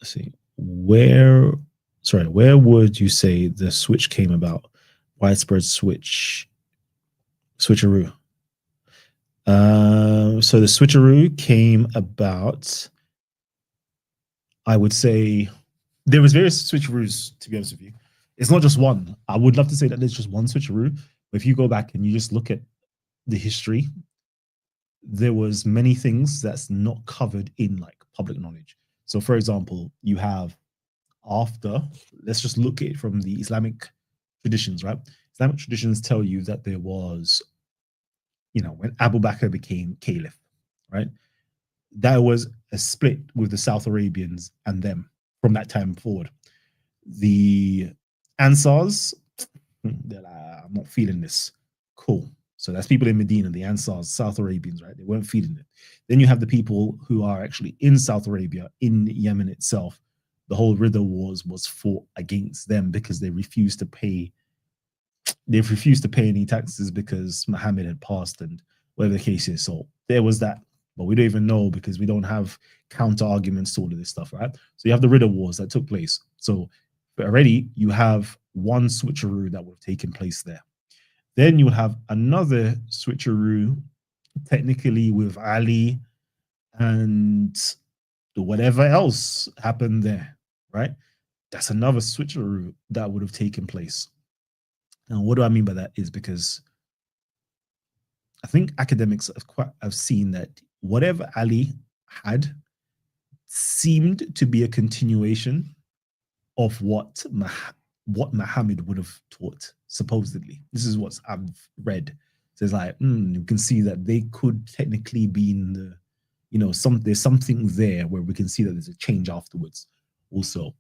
see. Where would you say the switch came about? Widespread switcheroo. So the switcheroo came about, I would say, there was various switcheroos, to be honest with you. It's not just one. I would love to say that there's just one switcheroo, but if you go back and you just look at the history, there was many things that's not covered in like public knowledge. So for example, you have let's just look at it from the Islamic traditions, right? Islamic traditions tell you that there was, when Abu Bakr became caliph, right? That was a split with the South Arabians and them from that time forward. The Ansars, they're like, I'm not feeling this. Cool. So that's people in Medina, the Ansars, South Arabians, right? They weren't feeling it. Then you have the people who are actually in South Arabia, in Yemen itself. The whole Ridda Wars was fought against them because they refused to pay. They refused to pay any taxes because Muhammad had passed and whatever the case is. So there was that, but we don't even know because we don't have counter arguments to all of this stuff, right? So you have the Ridda Wars that took place. So already you have one switcheroo that would have taken place there. Then you have another switcheroo, technically with Ali and whatever else happened there, right? That's another switcheroo that would have taken place. Now, what do I mean by that is because I think academics have seen that whatever Ali had seemed to be a continuation of what Muhammad would have taught, supposedly. This is what I've read. So it's like, you can see that they could technically be in the, there's something there where we can see that there's a change afterwards. Also,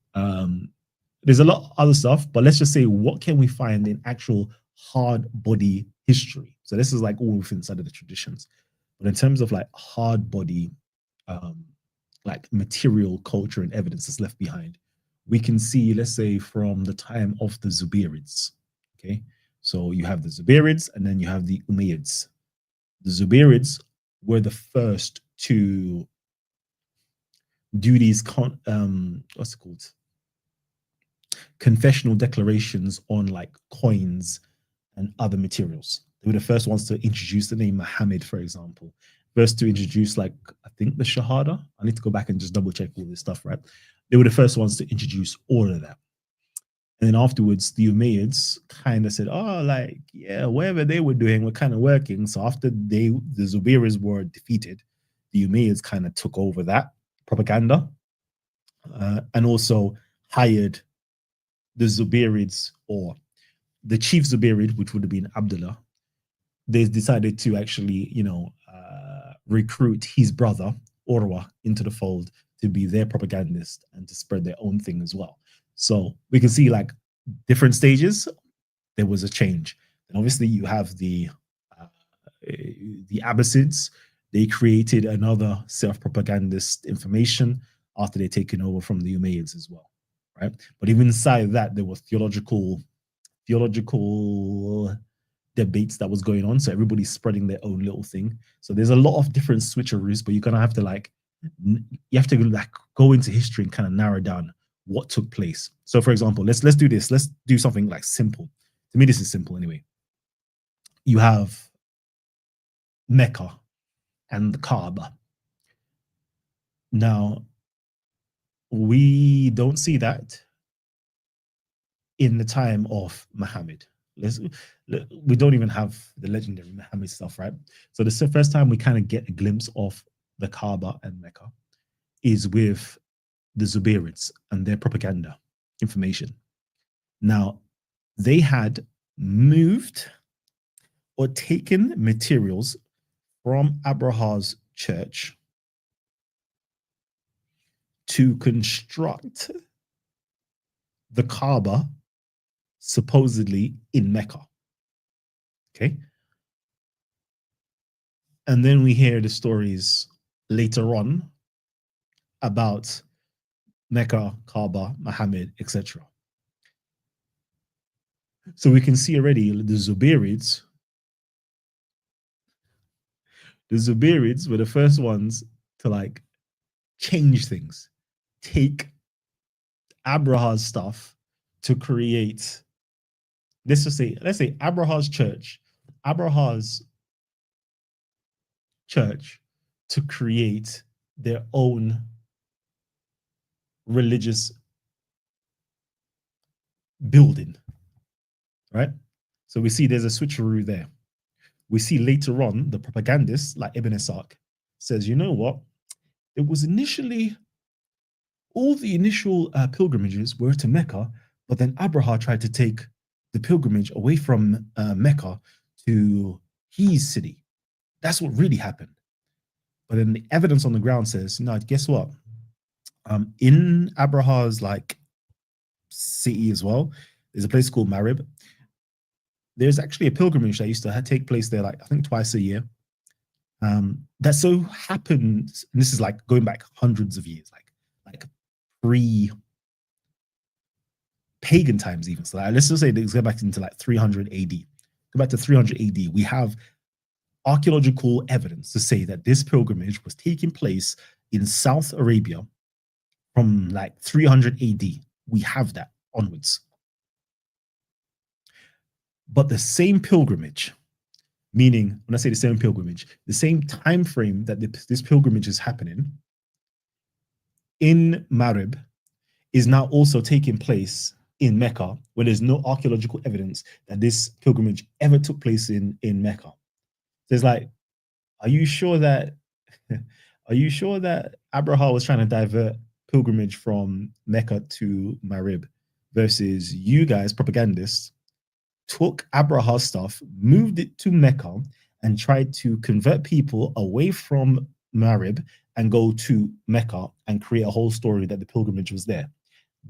there's a lot of other stuff, but let's just say, what can we find in actual hard body history? So this is like all within inside of the traditions. But in terms of like hard body, like material culture and evidence that's left behind, we can see, let's say, from the time of the Zuberids. Okay, so you have the Zuberids and then you have the Umayyads. The Zuberids were the first to do these what's it called? confessional declarations on like coins and other materials. They were the first ones to introduce the name Muhammad, for example. First to introduce, like, I think the Shahada. I need to go back and just double check all this stuff, right? They were the first ones to introduce all of that. And then afterwards, the Umayyads kind of said, oh, like, yeah, whatever they were doing were kind of working. So after the Zubairis were defeated, the Umayyads kind of took over that propaganda and also hired the Zubairids, or the chief Zubairid, which would have been Abdullah. They decided to actually, recruit his brother, Urwa, into the fold to be their propagandist and to spread their own thing as well. So we can see like different stages, there was a change. And obviously you have the Abbasids. They created another self-propagandist information after they'd taken over from the Umayyads as well, right? But even inside that, there were theological debates that was going on. So everybody's spreading their own little thing. So there's a lot of different switcheroos, but you're gonna have to go into history and kind of narrow down what took place. So for example, let's do this. Let's do something like simple. To me, this is simple anyway. You have Mecca and the Kaaba. Now, we don't see that in the time of Muhammad. We don't even have the legendary Muhammad stuff, right? So this is the first time we kind of get a glimpse of the Kaaba and Mecca is with the Zubairids and their propaganda information. Now, they had moved or taken materials from Abraha's church to construct the Kaaba supposedly in Mecca. Okay. And then we hear the stories later on about Mecca, Kaaba, Muhammad, etc. So we can see already the Zubairids were the first ones to like change things, take Abraha's stuff to create, let's say Abraha's church to create their own religious building, right? So we see there's a switcheroo there. We see later on the propagandists like Ibn Ishaq says, you know what? It was initially, all the initial pilgrimages were to Mecca, but then Abraha tried to take the pilgrimage away from Mecca to his city. That's what really happened. But then the evidence on the ground says, no, guess what? In Abraha's like city as well, there's a place called Marib. There's actually a pilgrimage that used to take place there, like I think twice a year. That so happened, and this is like going back hundreds of years, like pre-pagan times even. So let's just say let's go back into like 300 AD. Go back to 300 AD. We have archaeological evidence to say that this pilgrimage was taking place in South Arabia from like 300 AD. We have that onwards. But the same pilgrimage, meaning when I say the same pilgrimage, the same time frame that this pilgrimage is happening in Marib is now also taking place in Mecca, where there's no archaeological evidence that this pilgrimage ever took place in Mecca. So it's like, are you sure that Abraha was trying to divert pilgrimage from Mecca to Marib versus you guys, propagandists, took Abraha's stuff, moved it to Mecca, and tried to convert people away from Marib and go to Mecca and create a whole story that the pilgrimage was there?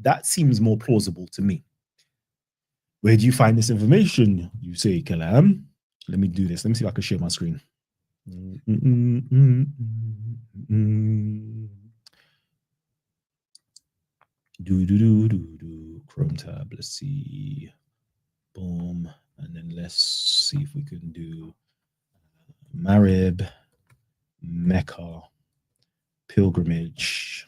That seems more plausible to me. Where do you find this information? You say, Kalam. Let me do this. Let me see if I can share my screen. Chrome tab. Let's see. Boom. And then let's see if we can do Marib, Mecca, pilgrimage.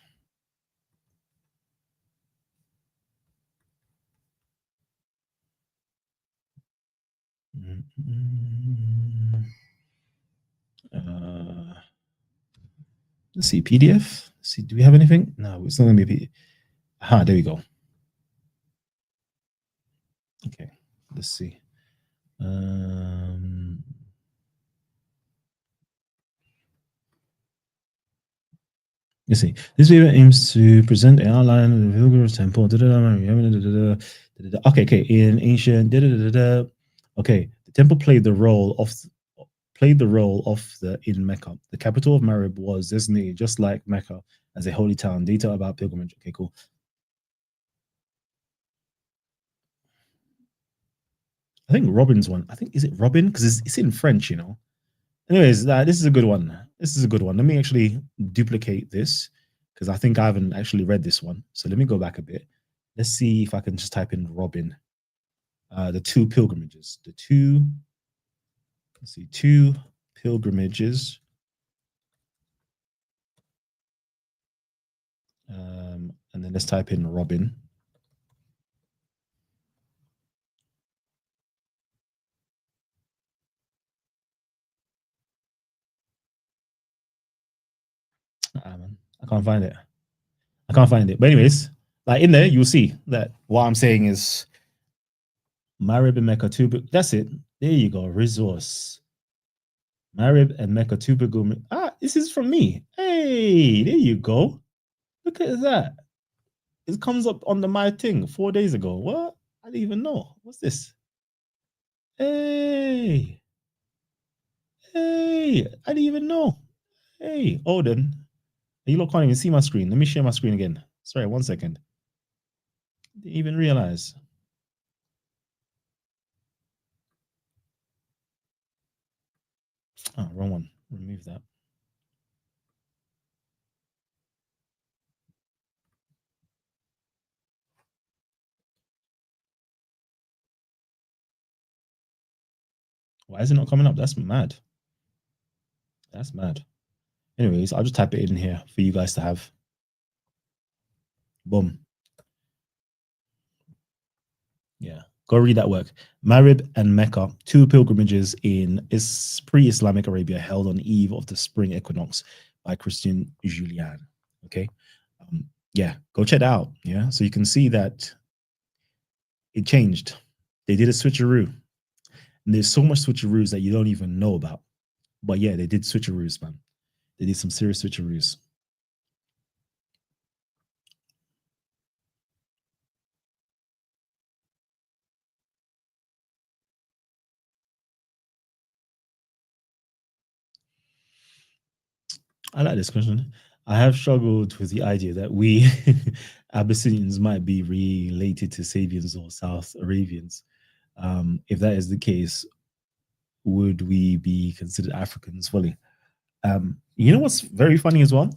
Let's see, PDF. Let's see, do we have anything? No, it's not going to be a PDF. Ah, there we go. Okay, let's see. Let's see. This video aims to present an outline of the pilgrimage temple. Okay. In ancient. Okay, the temple played the role of in Mecca. The capital of Marib was designated just like Mecca as a holy town. Data about pilgrimage. Okay, cool. I think Robin's one. I think, is it Robin? Because it's in French, you know. Anyways, this is a good one. This is a good one. Let me actually duplicate this because I think I haven't actually read this one. So let me go back a bit. Let's see if I can just type in Robin. The two pilgrimages. Let's see, two pilgrimages. And then let's type in Robin. Man, I can't find it. I can't find it. But anyways, like in there, you'll see that what I'm saying is Marib and Mecca two. That's it. There you go. Resource. Marib and Mecca two pilgrimage. Ah, this is from me. Hey, there you go. Look at that. It comes up on my thing 4 days ago. What? I didn't even know. What's this? Hey. Hey. I didn't even know. Hey, Odin. You lot can't even see my screen. Let me share my screen again. Sorry, 1 second. Didn't even realize. Oh, wrong one. Remove that. Why is it not coming up? That's mad. That's mad. Anyways, I'll just type it in here for you guys to have. Boom. Yeah. Go read that work. Marib and Mecca, two pilgrimages in pre-Islamic Arabia held on the eve of the spring equinox by Christian Julian. Okay. Yeah, go check it out. Yeah. So you can see that it changed. They did a switcheroo. And there's so much switcheroos that you don't even know about. But yeah, they did switcheroos, man. They did some serious switcheroos. I like this question. I have struggled with the idea that we Abyssinians might be related to Sabians or South Arabians. If that is the case, would we be considered Africans fully? You know what's very funny as well?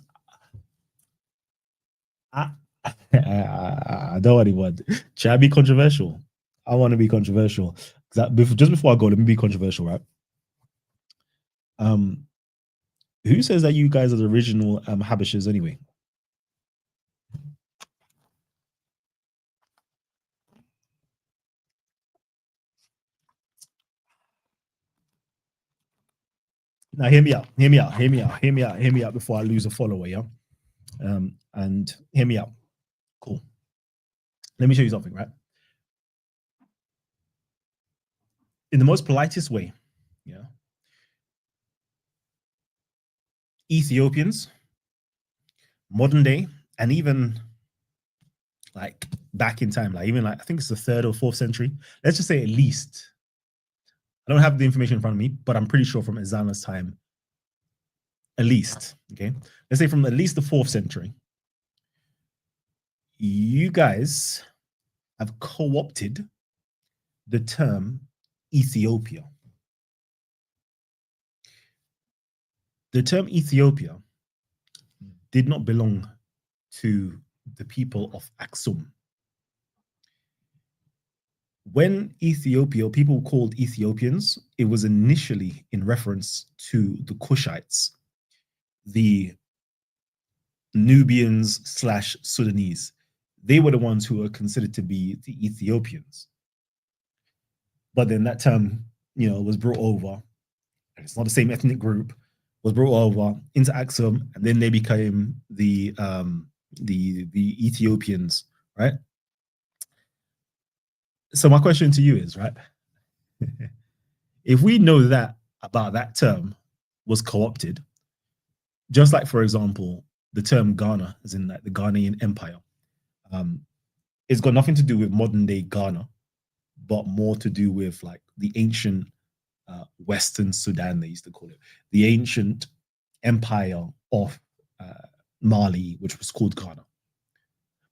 I, I don't want anyone. Should I be controversial? I want to be controversial. Just before I go, let me be controversial, right? Who says that you guys are the original Habashas anyway? Now hear me out. Hear me out. Hear me out. Hear me out. Hear me out before I lose a follower. Yeah. And hear me out. Cool. Let me show you something, right? In the most politest way, yeah. Ethiopians, modern day, and even like back in time, like even like I think it's the 3rd or 4th century. Let's just say at least. I don't have the information in front of me, but I'm pretty sure from Ezana's time, at least. Okay, let's say from at least the 4th century. You guys have co-opted the term Ethiopia. The term Ethiopia did not belong to the people of Axum. When Ethiopia, people called Ethiopians, it was initially in reference to the Kushites, the Nubians / Sudanese. They were the ones who were considered to be the Ethiopians. But then that term was brought over, and it's not the same ethnic group, was brought over into Axum, and then they became the Ethiopians, right? So my question to you is, right, if we know that about that term was co-opted, just like, for example, the term Ghana, as in like the Ghanaian Empire, it's got nothing to do with modern day Ghana, but more to do with like the ancient Western Sudan, they used to call it, the ancient empire of Mali, which was called Ghana.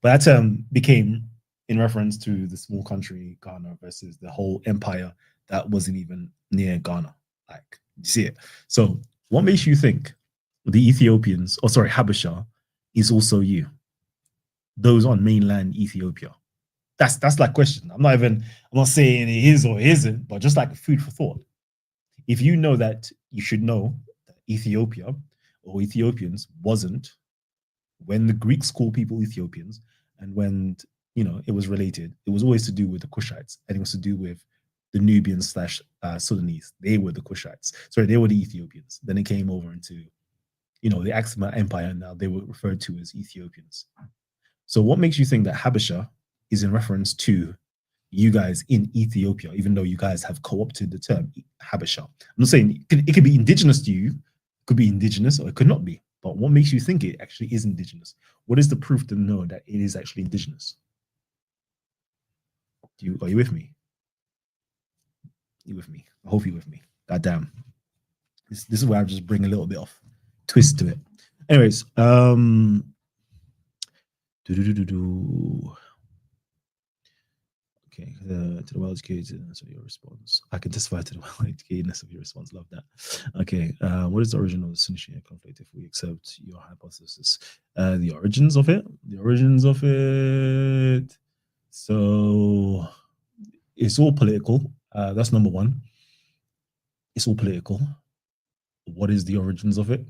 But that term became in reference to the small country Ghana versus the whole empire that wasn't even near Ghana. Like, you see it. So, what makes you think the Ethiopians, or sorry, Habesha, is also you? Those on mainland Ethiopia. That's like question. I'm not saying it is or it isn't, but just like food for thought. If you know that, you should know that Ethiopia or Ethiopians wasn't when the Greeks called people Ethiopians, and when it was related, it was always to do with the Kushites, and it was to do with the Nubians slash Sudanese. They were the Kushites. Sorry, they were the Ethiopians. Then it came over into the Axumite Empire, and now they were referred to as Ethiopians. So what makes you think that Habesha is in reference to you guys in Ethiopia, even though you guys have co-opted the term Habesha? I'm not saying it could be indigenous to you, it could be indigenous, or it could not be. But what makes you think it actually is indigenous? What is the proof to know that it is actually indigenous? Are you with me? You with me? I hope you're with me. God damn. This is where I just bring a little bit of twist to it. Anyways, okay, to the well-educated, that's your response. I can testify to the well-educatedness of your response. Love that. Okay, what is the origin of the Sunni-Shia conflict if we accept your hypothesis? The origins of it? The origins of it. So it's all political. That's number one. It's all political. What is the origins of it?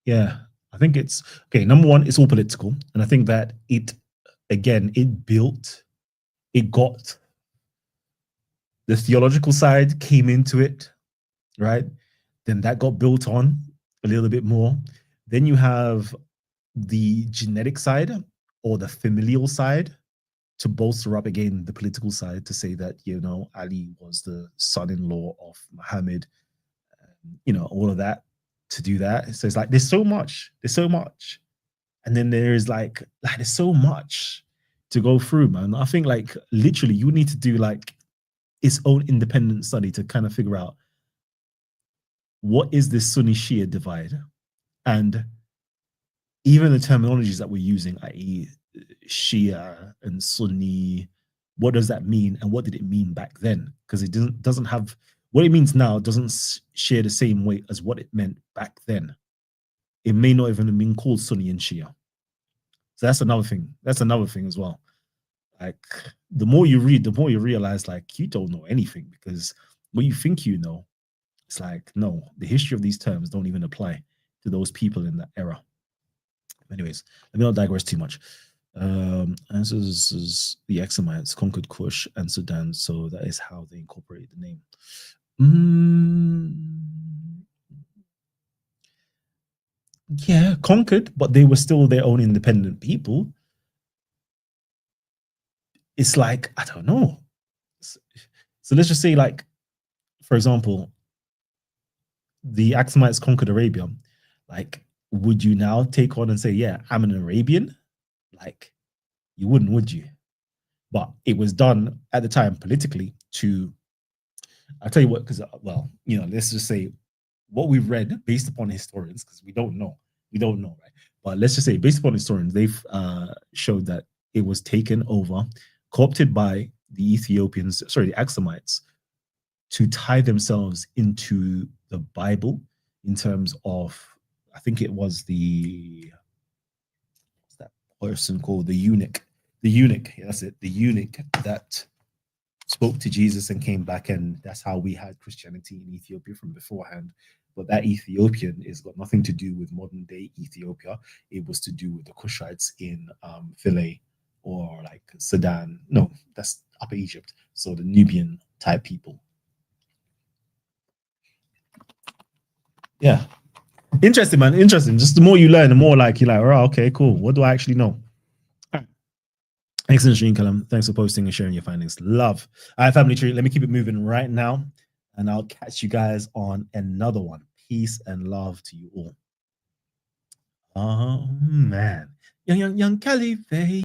Yeah, I think it's okay. Number one, it's all political. And I think that it got the theological side came into it, right? Then that got built on a little bit more. Then you have the genetic side or the familial side to bolster up again the political side, to say that Ali was the son-in-law of Muhammad, all of that, to do that. So it's like there's so much, and then there's like there's so much to go through, man. I think like literally you need to do like its own independent study to kind of figure out what is this Sunni Shia divide, and even the terminologies that we're using, i.e. Shia and Sunni, what does that mean, and what did it mean back then? Because it doesn't have what it means now, doesn't share the same weight as what it meant back then. It may not even have been called Sunni and Shia. So that's another thing. That's another thing as well. Like the more you read, the more you realize like you don't know anything, because what you think you know, it's like, no, the history of these terms don't even apply to those people in that era. Anyways, let me not digress too much. Answers the Axumites conquered Kush and Sudan, so that is how they incorporated the name. Yeah, conquered, but they were still their own independent people. It's like, I don't know. So let's just say, like, for example, the Axumites conquered Arabia. Like, would you now take on and say, yeah, I'm an Arabian? Like, you wouldn't, would you? But it was done at the time politically to, I'll tell you what, because, well, let's just say what we've read based upon historians, because we don't know, right? But let's just say based upon historians, they've showed that it was taken over, co-opted by the Ethiopians, sorry, the Axumites, to tie themselves into the Bible in terms of, I think it was what's that person called? The eunuch. Yeah, that's it. The eunuch that spoke to Jesus and came back, and that's how we had Christianity in Ethiopia from beforehand. But that Ethiopian has got nothing to do with modern day Ethiopia. It was to do with the Kushites in Philae or like Sudan. No, that's Upper Egypt. So the Nubian type people. Yeah. Interesting, man. Interesting. Just the more you learn, the more like you're like, oh, okay, cool. What do I actually know? All right. Excellent stream, Callum. Thanks for posting and sharing your findings. Love. All right, family tree. Let me keep it moving right now, and I'll catch you guys on another one. Peace and love to you all. Oh man, young Caliphate.